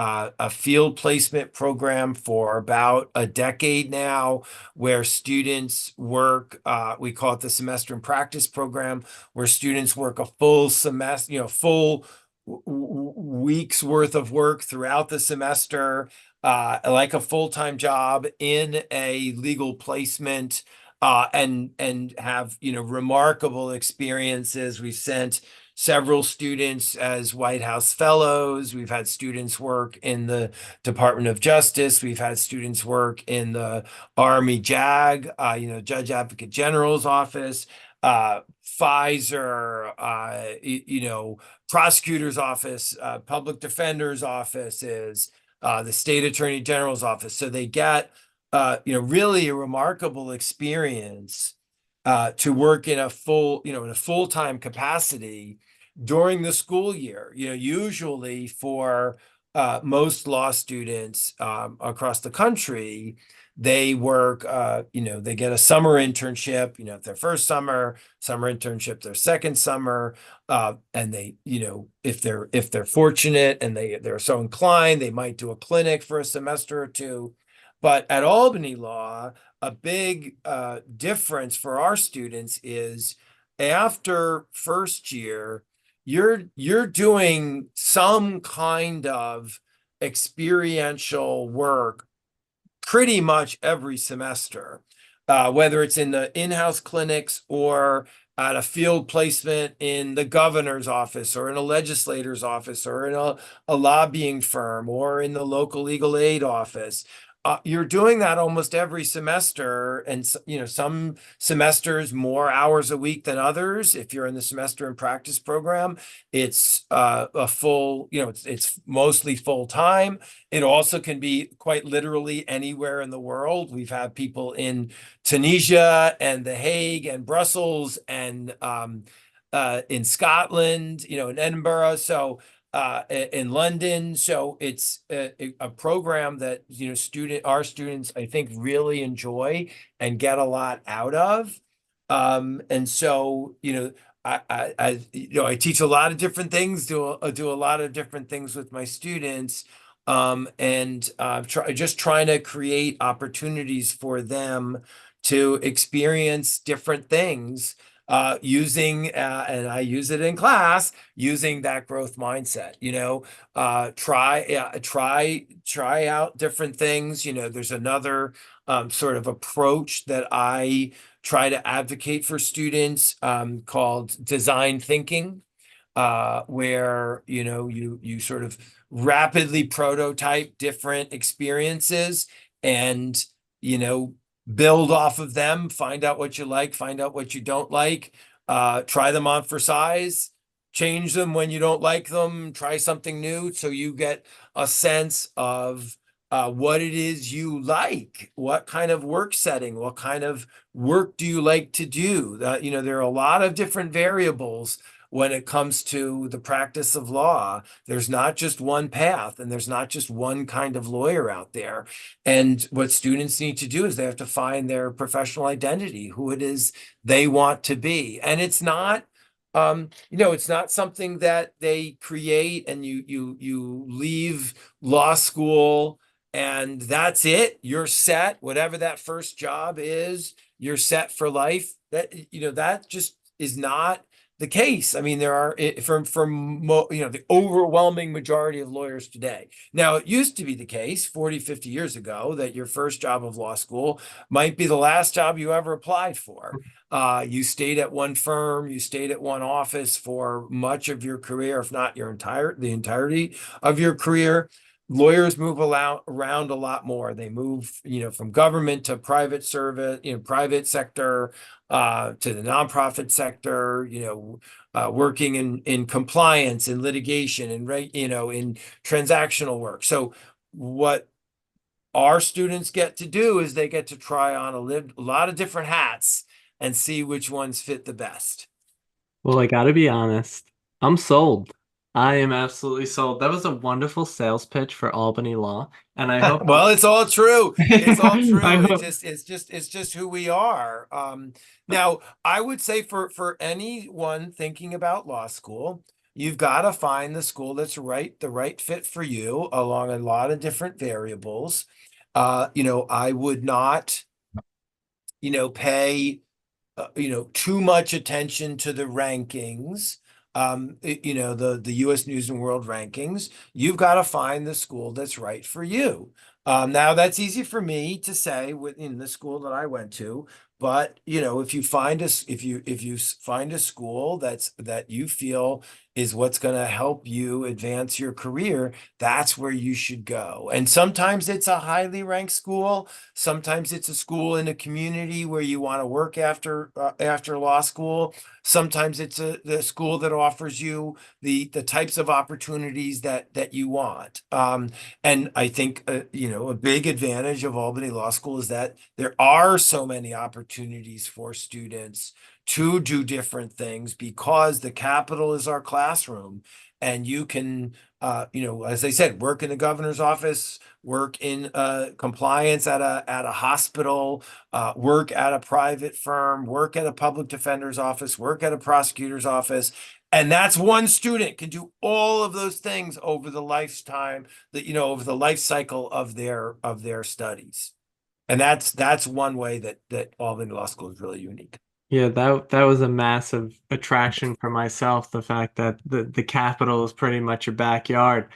Speaker 2: field placement program for about a decade now, where students work. We call it the semester in practice program, where students work a full semester, full weeks worth of work throughout the semester, like a full-time job in a legal placement, and have, remarkable experiences. We've sent several students as White House fellows. We've had students work in the Department of Justice. We've had students work in the Army JAG, Judge Advocate General's office, Pfizer, prosecutor's office, public defender's offices, the state attorney general's office. So they get, really a remarkable experience to work in a full-time capacity during the school year. Usually for most law students across the country, they work, they get a summer internship, their first summer internship, their second summer, and they, if they're fortunate and they're so inclined, they might do a clinic for a semester or two. But at Albany Law, a big difference for our students is after first year, you're doing some kind of experiential work pretty much every semester, whether it's in the in-house clinics or at a field placement in the governor's office or in a legislator's office or in a lobbying firm or in the local legal aid office. You're doing that almost every semester, and some semesters more hours a week than others. If you're in the semester in practice program, it's a full, it's mostly full time. It also can be quite literally anywhere in the world. We've had people in Tunisia and The Hague and Brussels and in Scotland, in Edinburgh. So in London. So it's a program that, our students, I think, really enjoy and get a lot out of. And so, I teach a lot of different things, do a lot of different things with my students. And just trying to create opportunities for them to experience different things, using, and I use it in class, using that growth mindset. Try out different things. There's another sort of approach that I try to advocate for students, called design thinking, where you sort of rapidly prototype different experiences and build off of them, find out what you like, find out what you don't like, try them on for size, change them when you don't like them, try something new, so you get a sense of what it is you like, what kind of work setting, what kind of work do you like to do. There are a lot of different variables when it comes to the practice of law. There's not just one path, and there's not just one kind of lawyer out there. And what students need to do is they have to find their professional identity, who it is they want to be. And it's not, it's not something that they create and you leave law school and that's it. You're set. Whatever that first job is, you're set for life. That just is not the case. I mean, there are the overwhelming majority of lawyers today. Now, it used to be the case 40, 50 years ago that your first job of law school might be the last job you ever applied for. You stayed at one firm, you stayed at one office for much of your career, if not the entirety of your career. Lawyers move around a lot more. They move, from government to private service, private sector, to the nonprofit sector, working in compliance and litigation and in transactional work. So what our students get to do is they get to try on a lot of different hats and see which ones fit the best.
Speaker 1: Well, I gotta be honest. I'm sold. I am absolutely sold. That was a wonderful sales pitch for Albany Law, and I hope
Speaker 2: Well, it's all true. It's all
Speaker 1: I
Speaker 2: true.
Speaker 1: hope
Speaker 2: It's just who we are. Now I would say for anyone thinking about law school, you've got to find the school that's the right fit for you along a lot of different variables. I would not, pay too much attention to the rankings, the US News and World rankings. You've got to find the school that's right for you. Now that's easy for me to say within the school that I went to, but if you find if you find a school that you feel is what's going to help you advance your career, that's where you should go. And sometimes it's a highly ranked school. Sometimes it's a school in a community where you want to work after law school. Sometimes it's the school that offers you the types of opportunities that you want. And I think a big advantage of Albany Law School is that there are so many opportunities for students to do different things because the capital is our classroom, and you can as I said, work in the governor's office, work in compliance at a hospital, work at a private firm, work at a public defender's office, work at a prosecutor's office. And that's one student can do all of those things over the lifetime over the life cycle of their studies. And that's one way that Albany Law School is really unique.
Speaker 1: yeah, that was a massive attraction for myself, the fact that the capital is pretty much your backyard.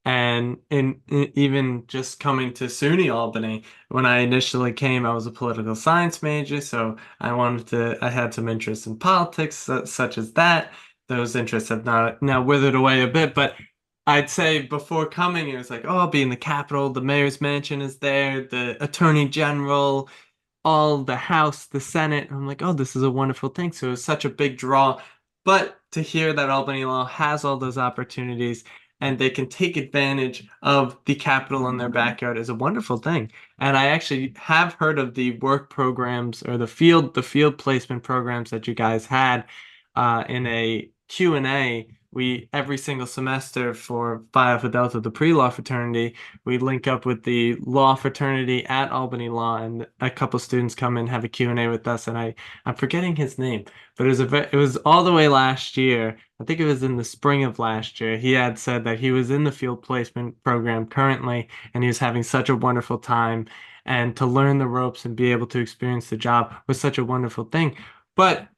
Speaker 1: And even just coming to SUNY Albany, when I initially came, I was a political science major, so I had some interests in politics, such as that. Those interests have now withered away a bit, but I'd say before coming, it was like, oh, I'll be in the Capitol, the mayor's mansion is there, the attorney general, all the House, the Senate. I'm like, oh, this is a wonderful thing. So it was such a big draw. But to hear that Albany Law has all those opportunities and they can take advantage of the Capitol in their backyard is a wonderful thing. And I actually have heard of the work programs or the field placement programs that you guys had in a Q&A. We every single semester for Phi Alpha Delta, the pre-law fraternity, we link up with the law fraternity at Albany Law, and a couple students come and have a Q&A with us. And I'm forgetting his name, but it was all the way last year. I think it was in the spring of last year. He had said that he was in the field placement program currently, and he was having such a wonderful time. And to learn the ropes and be able to experience the job was such a wonderful thing. But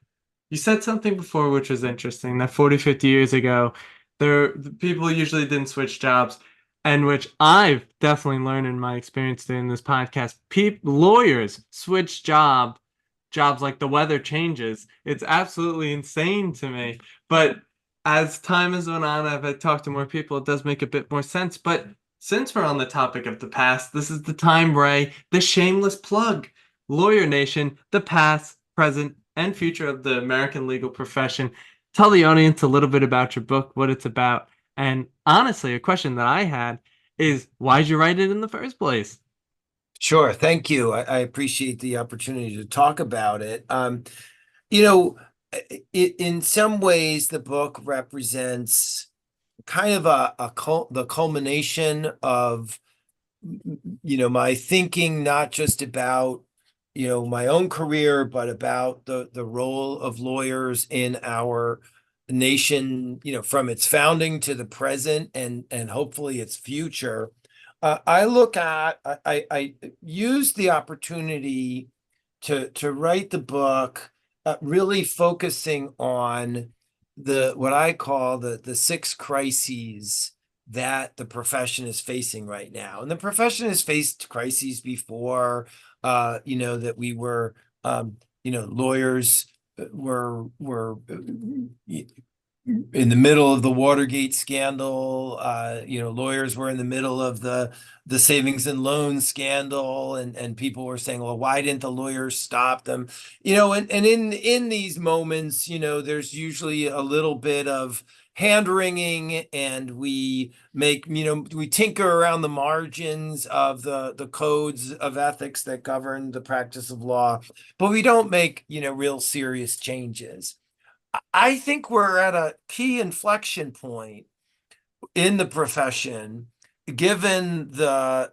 Speaker 1: you said something before which was interesting, that 40, 50 years ago, the people usually didn't switch jobs, and which I've definitely learned in my experience doing this podcast. Lawyers switch jobs like the weather changes. It's absolutely insane to me. But as time has gone on, I've talked to more people, it does make a bit more sense. But since we're on the topic of the past, this is the time, Ray, the shameless plug. Lawyer Nation, the past, present, and future of the American legal profession. Tell the audience a little bit about your book, what it's about. And honestly, a question that I had is why'd you write it in the first place?
Speaker 2: Sure. Thank you. I appreciate the opportunity to talk about it. You know, in some ways, the book represents kind of the culmination of my thinking, not just about my own career, but about the role of lawyers in our nation, from its founding to the present, and hopefully its future. I look at I use the opportunity to write the book, really focusing on the what I call the six crises that the profession is facing right now. And the profession has faced crises before, that we were, lawyers were in the middle of the Watergate scandal. Lawyers were in the middle of the savings and loan scandal, and people were saying, well, why didn't the lawyers stop them? And in these moments, there's usually a little bit of hand wringing, and we tinker around the margins of the codes of ethics that govern the practice of law, but we don't make real serious changes. I think we're at a key inflection point in the profession, given the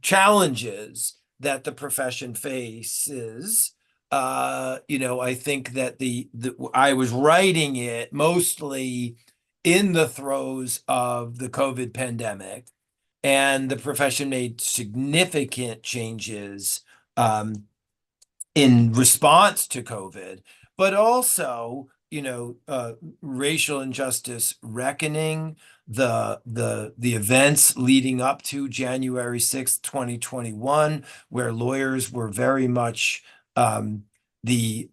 Speaker 2: challenges that the profession faces. I think that I was writing it mostly in the throes of the COVID pandemic, and the profession made significant changes in response to COVID, but also, racial injustice reckoning, the events leading up to January 6th, 2021, where lawyers were very much the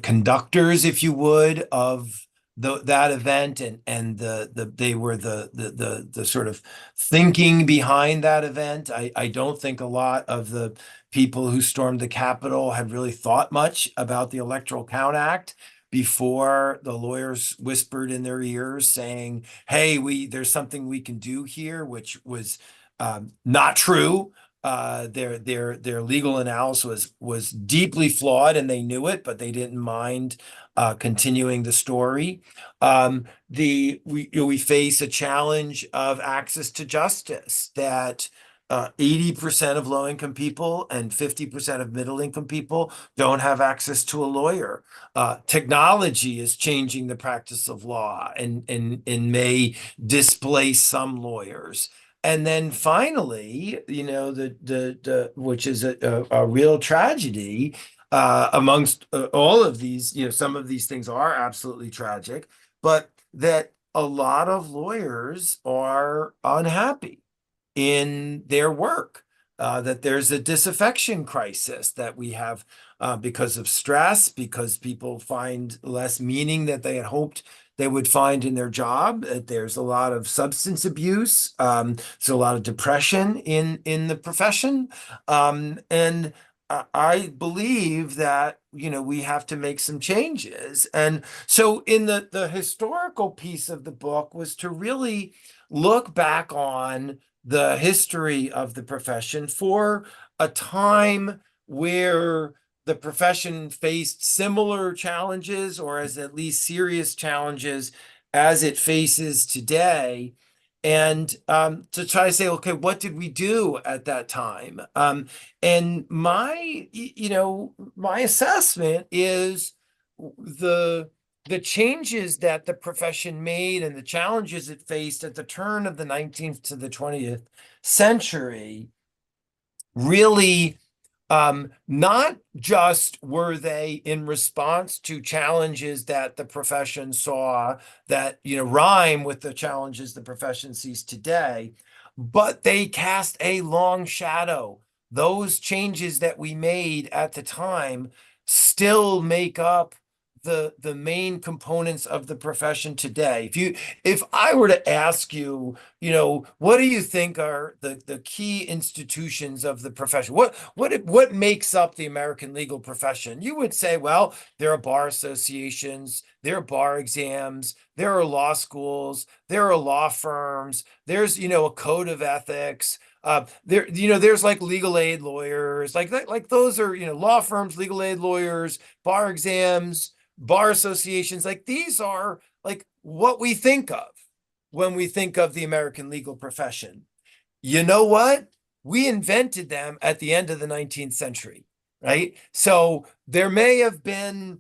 Speaker 2: conductors, if you would, of that event, and they were the sort of thinking behind that event. I don't think a lot of the people who stormed the Capitol had really thought much about the Electoral Count Act before the lawyers whispered in their ears saying, hey, there's something we can do here, which was not true. Their legal analysis was deeply flawed, and they knew it, but they didn't mind continuing the story. We face a challenge of access to justice, that 80% of low-income people and 50% of middle-income people don't have access to a lawyer. Technology is changing the practice of law, and may displace some lawyers. And then finally, which is a real tragedy, amongst all of these, some of these things are absolutely tragic, but that a lot of lawyers are unhappy in their work, that there's a disaffection crisis that we have because of stress, because people find less meaning that they had hoped they would find in their job. There's a lot of substance abuse. There's a lot of depression in the profession. And I believe that, we have to make some changes. And so in the historical piece of the book was to really look back on the history of the profession for a time where the profession faced similar challenges, or as at least serious challenges as it faces today, and to try to say, okay, what did we do at that time? And my assessment is the changes that the profession made and the challenges it faced at the turn of the 19th to the 20th century really, not just were they in response to challenges that the profession saw that, rhyme with the challenges the profession sees today, but they cast a long shadow. Those changes that we made at the time still make up the main components of the profession today. If I were to ask you, what do you think are the key institutions of the profession? What makes up the American legal profession? You would say, well, there are bar associations, there are bar exams, there are law schools, there are law firms, there's, a code of ethics. There's like legal aid lawyers, like those are, law firms, legal aid lawyers, bar exams, bar associations, like these are like what we think of when we think of the American legal profession. You know what? We invented them at the end of the 19th century, right? So there may have been,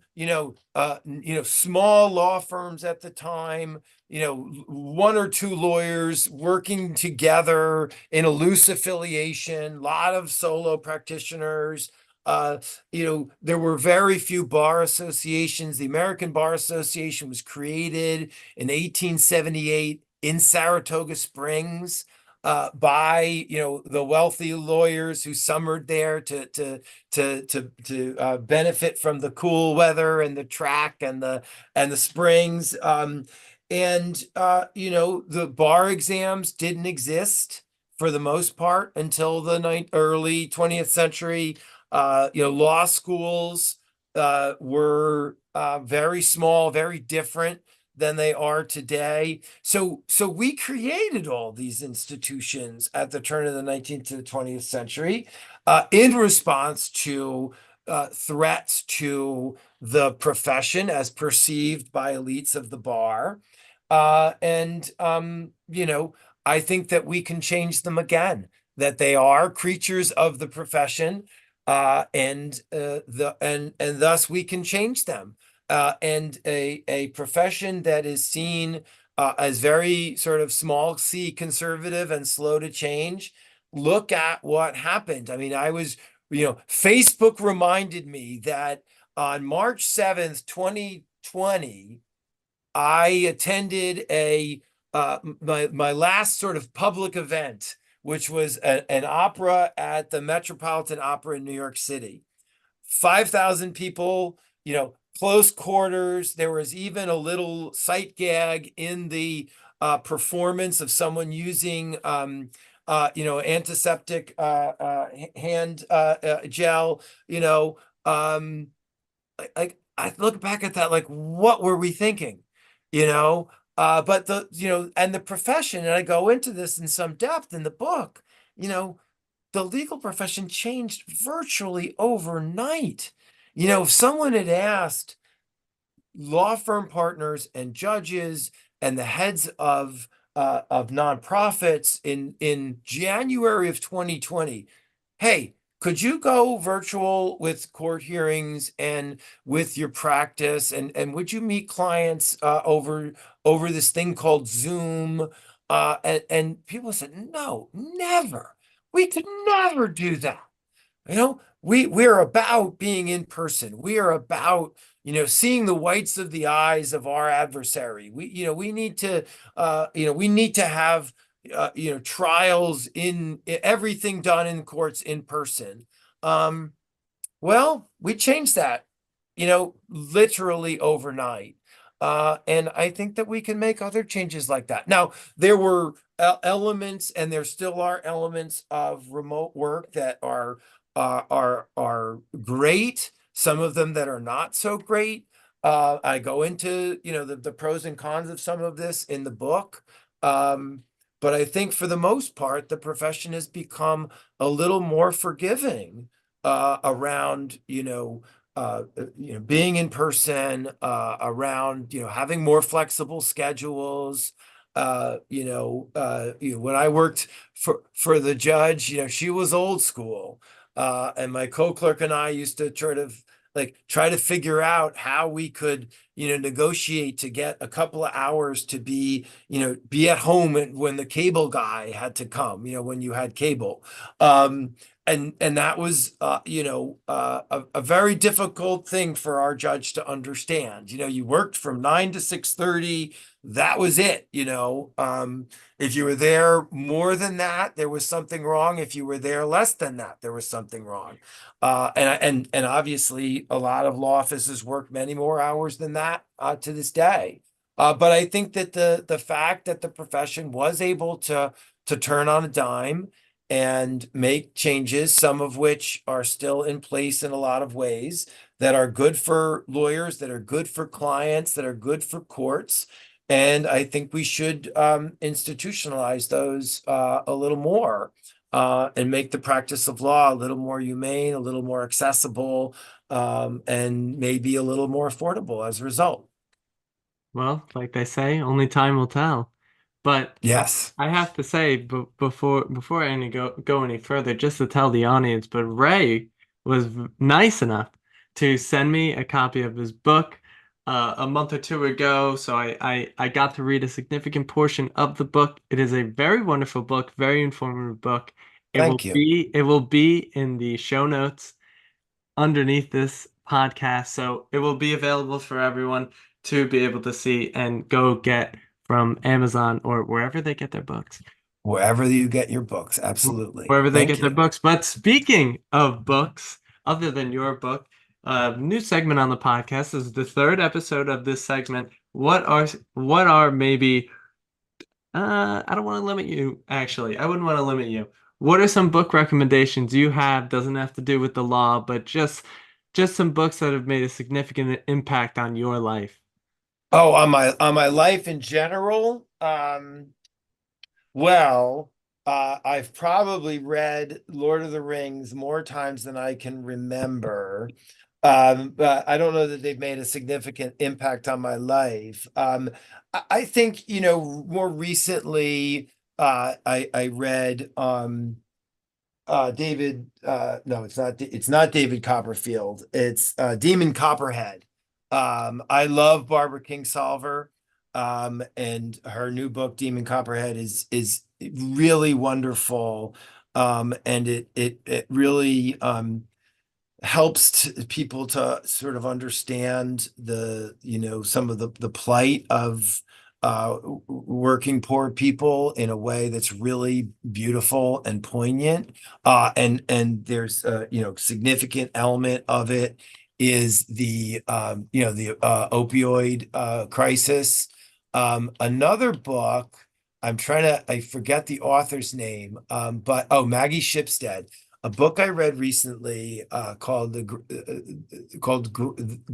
Speaker 2: small law firms at the time, one or two lawyers working together in a loose affiliation, a lot of solo practitioners. There were very few bar associations. The American Bar Association was created in 1878 in Saratoga Springs by the wealthy lawyers who summered there to benefit from the cool weather and the track and the springs. The bar exams didn't exist for the most part until the early 20th century. Law schools were very small, very different than they are today. So we created all these institutions at the turn of the 19th to the 20th century in response to threats to the profession as perceived by elites of the bar. I think that we can change them again, that they are creatures of the profession, and thus we can change them. And a profession that is seen as very sort of small c conservative and slow to change. Look at what happened. I mean, Facebook reminded me that on March 7th, 2020, I attended my last sort of public event, which was an opera at the Metropolitan Opera in New York City. 5,000 people, close quarters. There was even a little sight gag in the performance of someone using antiseptic hand gel. I look back at that like, what were we thinking? But and the profession, and I go into this in some depth in the book, the legal profession changed virtually overnight. If someone had asked law firm partners and judges and the heads of nonprofits in January of 2020, hey, could you go virtual with court hearings and with your practice, and would you meet clients over this thing called Zoom? And people said, no, never. We could never do that. We're about being in person. We are about, seeing the whites of the eyes of our adversary. We need to have, trials in everything done in courts in person. Well, we changed that, literally overnight. And I think that we can make other changes like that. Now, there were elements, and there still are elements of remote work that are great. Some of them that are not so great. I go into the pros and cons of some of this in the book. But I think for the most part, the profession has become a little more forgiving around being in person, around having more flexible schedules. When I worked for the judge, she was old school. And my co-clerk and I used to try to figure out how we could, negotiate to get a couple of hours to be at home when the cable guy had to come, when you had cable. And that was, a very difficult thing for our judge to understand. You worked from 9 to 6:30. That was it. If you were there more than that, there was something wrong. If you were there less than that, there was something wrong. And obviously, a lot of law offices work many more hours than that to this day. But I think that the fact that the profession was able to turn on a dime and make changes, some of which are still in place in a lot of ways, that are good for lawyers, that are good for clients, that are good for courts. And I think we should institutionalize those a little more. and make the practice of law a little more humane, a little more accessible, and maybe a little more affordable as a result.
Speaker 1: Well, like they say, only time will tell. But
Speaker 2: Yes.
Speaker 1: I have to say, before I go any further, just to tell the audience, but Ray was nice enough to send me a copy of his book a month or two ago. So I got to read a significant portion of the book. It is a very wonderful book, very informative book.
Speaker 2: Thank you.
Speaker 1: It will be in the show notes underneath this podcast. So it will be available for everyone to be able to see and go get from Amazon or wherever they get their books.
Speaker 2: Wherever you get your books. Absolutely.
Speaker 1: Wherever they
Speaker 2: Thank
Speaker 1: get their
Speaker 2: you.
Speaker 1: books. But speaking of books, other than your book, new segment on the podcast is the third episode of this segment. What are maybe I don't want to limit you, actually. I wouldn't want to limit you. What are some book recommendations you have? Doesn't have to do with the law, but just some books that have made a significant impact on your life.
Speaker 2: Oh, on my life in general, well, I've probably read Lord of the Rings more times than I can remember. But I don't know that they've made a significant impact on my life. I think, more recently, I read David no, it's not David Copperfield. It's Demon Copperhead. I love Barbara Kingsolver. And her new book, Demon Copperhead, is really wonderful. And it really helps people to sort of understand some of the plight of working poor people in a way that's really beautiful and poignant. And there's significant element of it is the opioid crisis. Another book, I forget the author's name, but Maggie Shipstead, a book I read recently called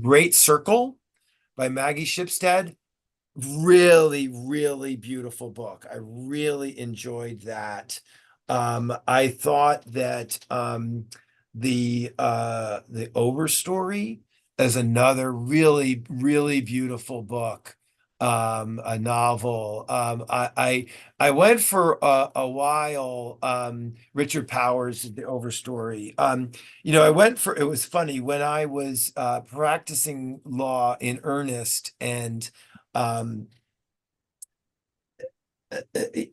Speaker 2: Great Circle by Maggie Shipstead. Really, really beautiful book. I really enjoyed that. I thought that the Overstory is another really, really beautiful book, a novel. I went for a while, Richard Powers, The Overstory. It was funny when I was practicing law in earnest and um,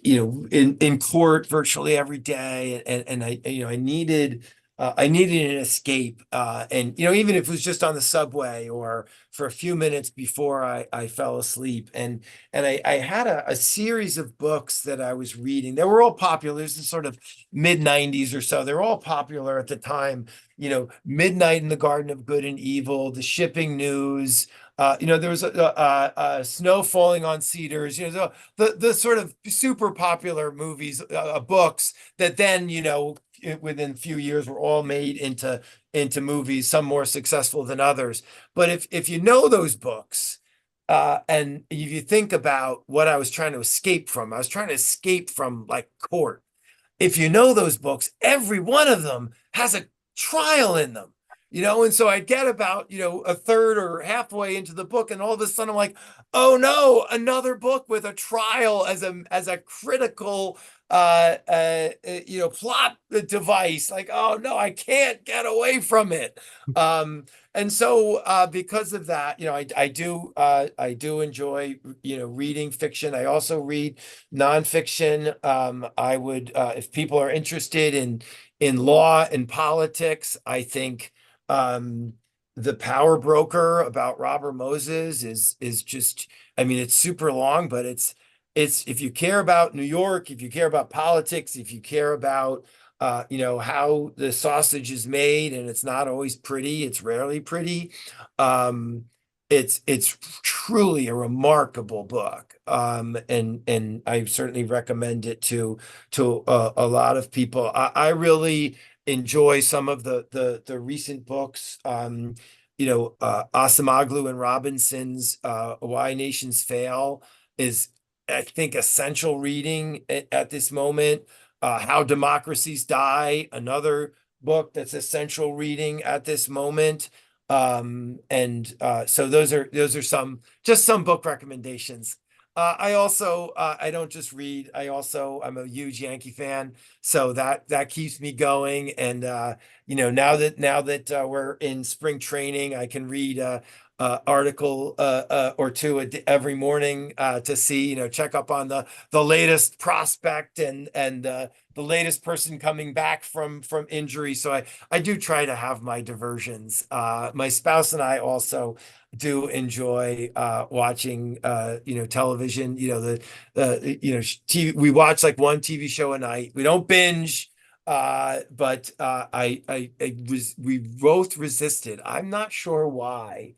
Speaker 2: in court virtually every day, and I needed an escape, and even if it was just on the subway or for a few minutes before I fell asleep, and I had a series of books that I was reading. They were all popular. This is sort of mid-90s or so. They're all popular at the time. Midnight in the Garden of Good and Evil, The Shipping News. There was a Snow Falling on Cedars. The sort of super popular movies, books that then, within a few years were all made into movies, some more successful than others. But if you know those books, and if you think about what I was trying to escape from, I was trying to escape from like court. If you know those books, every one of them has a trial in them. And so I get about, a third or halfway into the book, and all of a sudden I'm like, oh no, another book with a trial as a critical plot device. Like, oh no, I can't get away from it. And so because of that, I do enjoy, reading fiction. I also read nonfiction. I would, if people are interested in law and politics, I think The Power Broker about Robert Moses is just, I mean, it's super long, but it's if you care about New York, if you care about politics, if you care about how the sausage is made, and it's not always pretty, it's rarely pretty. Um, it's truly a remarkable book. And I certainly recommend it to a lot of people. I really enjoy some of the recent books. Asimoglu and Robinson's Why Nations Fail is, I think, essential reading at this moment. How Democracies Die, another book that's essential reading at this moment. So those are some book recommendations. I also I don't just read. I'm a huge Yankee fan, so that keeps me going. And now that we're in spring training, I can read article or two every morning to see, check up on the latest prospect and the latest person coming back from injury. So I do try to have my diversions. My spouse and I also do enjoy watching television. TV, we watch like one TV show a night. We don't binge. But I was we both resisted. I'm not sure why,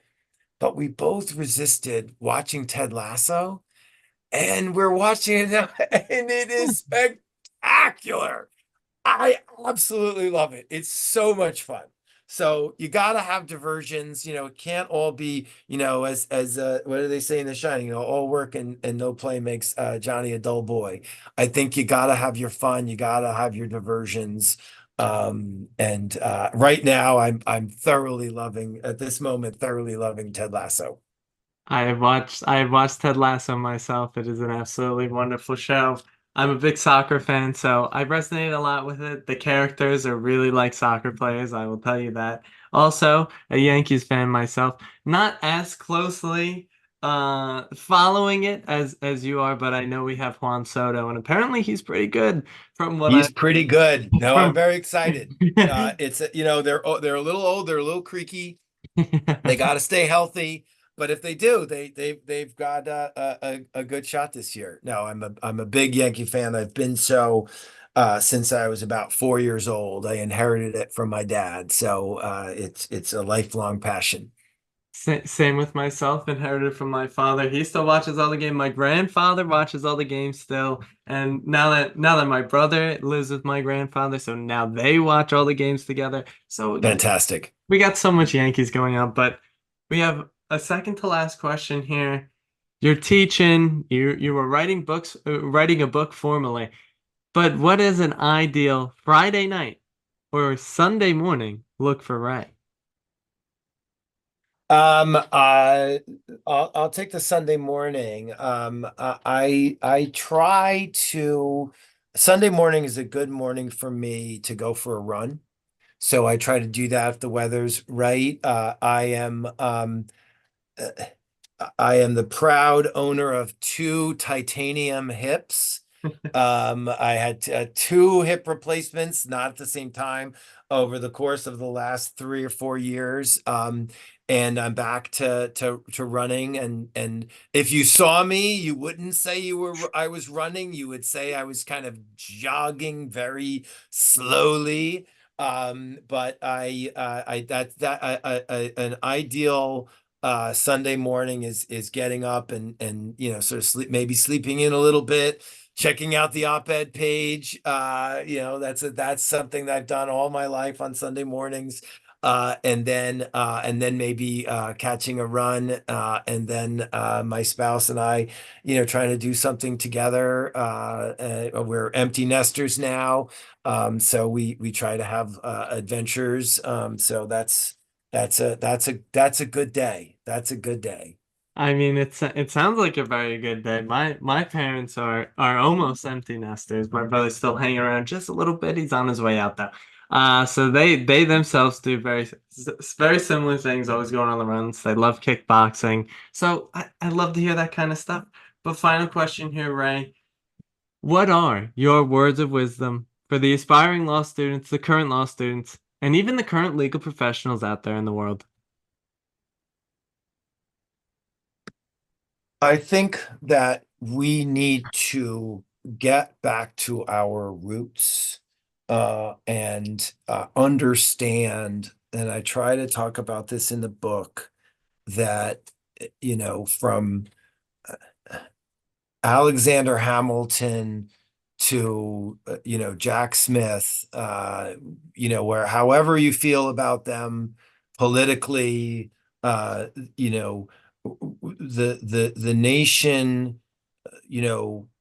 Speaker 2: but we both resisted watching Ted Lasso, and we're watching it now, and it is spectacular. I absolutely love it. It's so much fun. So you got to have diversions. It can't all be, as what do they say in The Shining? All work and no play makes Johnny a dull boy. I think you got to have your fun. You got to have your diversions. And right now, I'm thoroughly loving at this moment, thoroughly loving Ted Lasso.
Speaker 1: I have watched Ted Lasso myself. It is an absolutely wonderful show. I'm a big soccer fan, so I resonate a lot with it. The characters are really like soccer players, I will tell you that. Also, a Yankees fan myself, not as closely following it as you are, but I know we have Juan Soto, and apparently he's pretty good from what I
Speaker 2: He's pretty good. No, I'm
Speaker 1: from
Speaker 2: very excited. It's they're a little old, they're a little creaky. They got to stay healthy, but if they do, they've got a good shot this year. No, I'm a big Yankee fan. I've been so since I was about 4 years old. I inherited it from my dad, so it's a lifelong passion.
Speaker 1: Same with myself, inherited from my father. He still watches all the games. My grandfather watches all the games still. And now that my brother lives with my grandfather, so now they watch all the games together. So
Speaker 2: Fantastic.
Speaker 1: we got so much Yankees going on, but we have a second to last question here. You're teaching, you were writing books, writing a book formally, but what is an ideal Friday night or Sunday morning look for Ray?
Speaker 2: I'll take the Sunday morning. I try to Sunday morning is a good morning for me to go for a run. So I try to do that if the weather's right. Uh, I am the proud owner of two titanium hips. I had two hip replacements, not at the same time, over the course of the last 3 or 4 years. And I'm back to running. And if you saw me, you wouldn't say I was running. You would say I was kind of jogging very slowly. But I that an ideal Sunday morning is getting up and sort of maybe sleeping in a little bit, checking out the op-ed page. That's something that I've done all my life on Sunday mornings. And then maybe catching a run, and then my spouse and I, trying to do something together. We're empty nesters now, so we try to have adventures. So that's a good day. That's a good day.
Speaker 1: I mean, it sounds like a very good day. My parents are almost empty nesters. My brother's still hanging around just a little bit. He's on his way out though. So they themselves do very similar things. Always going on the runs. They love kickboxing. So I love to hear that kind of stuff. But final question here, Ray. What are your words of wisdom for the aspiring law students, the current law students, and even the current legal professionals out there in the world?
Speaker 2: I think that we need to get back to our roots and understand, and I try to talk about this in the book, that, from Alexander Hamilton to Jack Smith, where however you feel about them politically, you know the nation,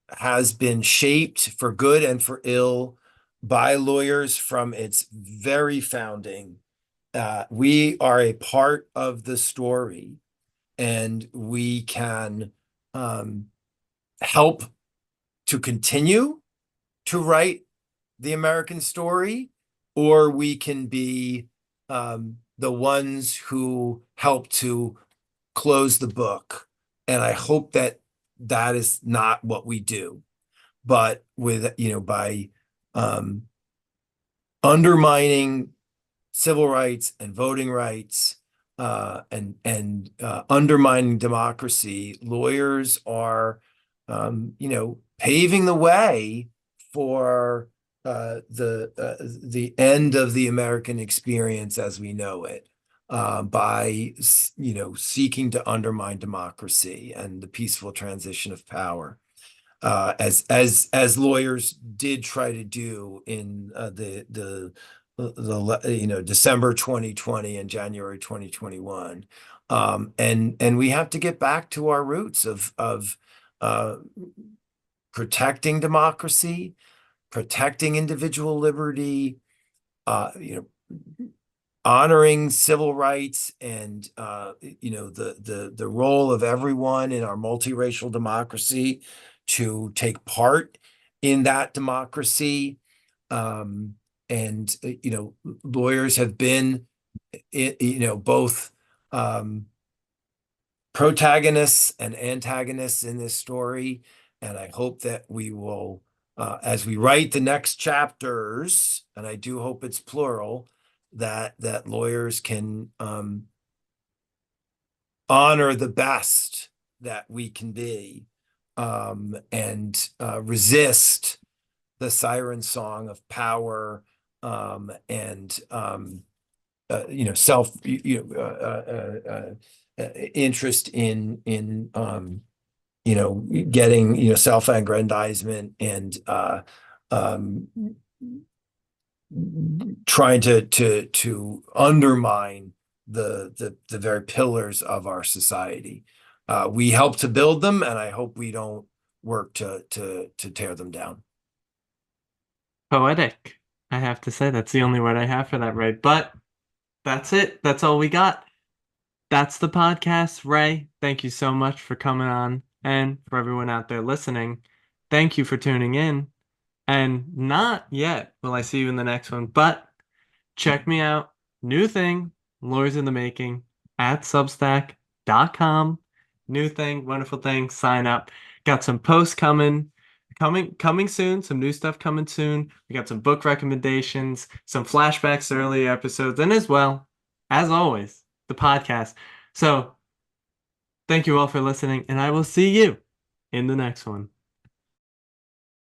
Speaker 2: has been shaped for good and for ill by lawyers from its very founding. We are a part of the story, and we can help to continue to write the American story, or we can be the ones who help to close the book. And I hope that that is not what we do, but by um, undermining civil rights and voting rights, and undermining democracy, lawyers are, paving the way for the end of the American experience as we know it, by seeking to undermine democracy and the peaceful transition of power, as lawyers did try to do in December 2020 and January 2021. And we have to get back to our roots of protecting democracy, protecting individual liberty, honoring civil rights, and the role of everyone in our multiracial democracy to take part in that democracy. And lawyers have been both protagonists and antagonists in this story, and I hope that we will, as we write the next chapters, and I do hope it's plural, that lawyers can honor the best that we can be, and resist the siren song of power, and self interest in getting self-aggrandizement, and trying to undermine the very pillars of our society. We help to build them, and I hope we don't work to tear them down.
Speaker 1: Poetic. I have to say that's the only word I have for that, Ray. But that's it. That's all we got. That's the podcast. Ray, thank you so much for coming on. And for everyone out there listening, thank you for tuning in. And not yet will I see you in the next one, but check me out. New thing, Lawyers in the Making at substack.com. New thing, wonderful thing. Sign up. Got some posts coming soon, some new stuff coming soon. We got some book recommendations, some flashbacks to earlier episodes, and as well, as always, the podcast. So thank you all for listening, and I will see you in the next one.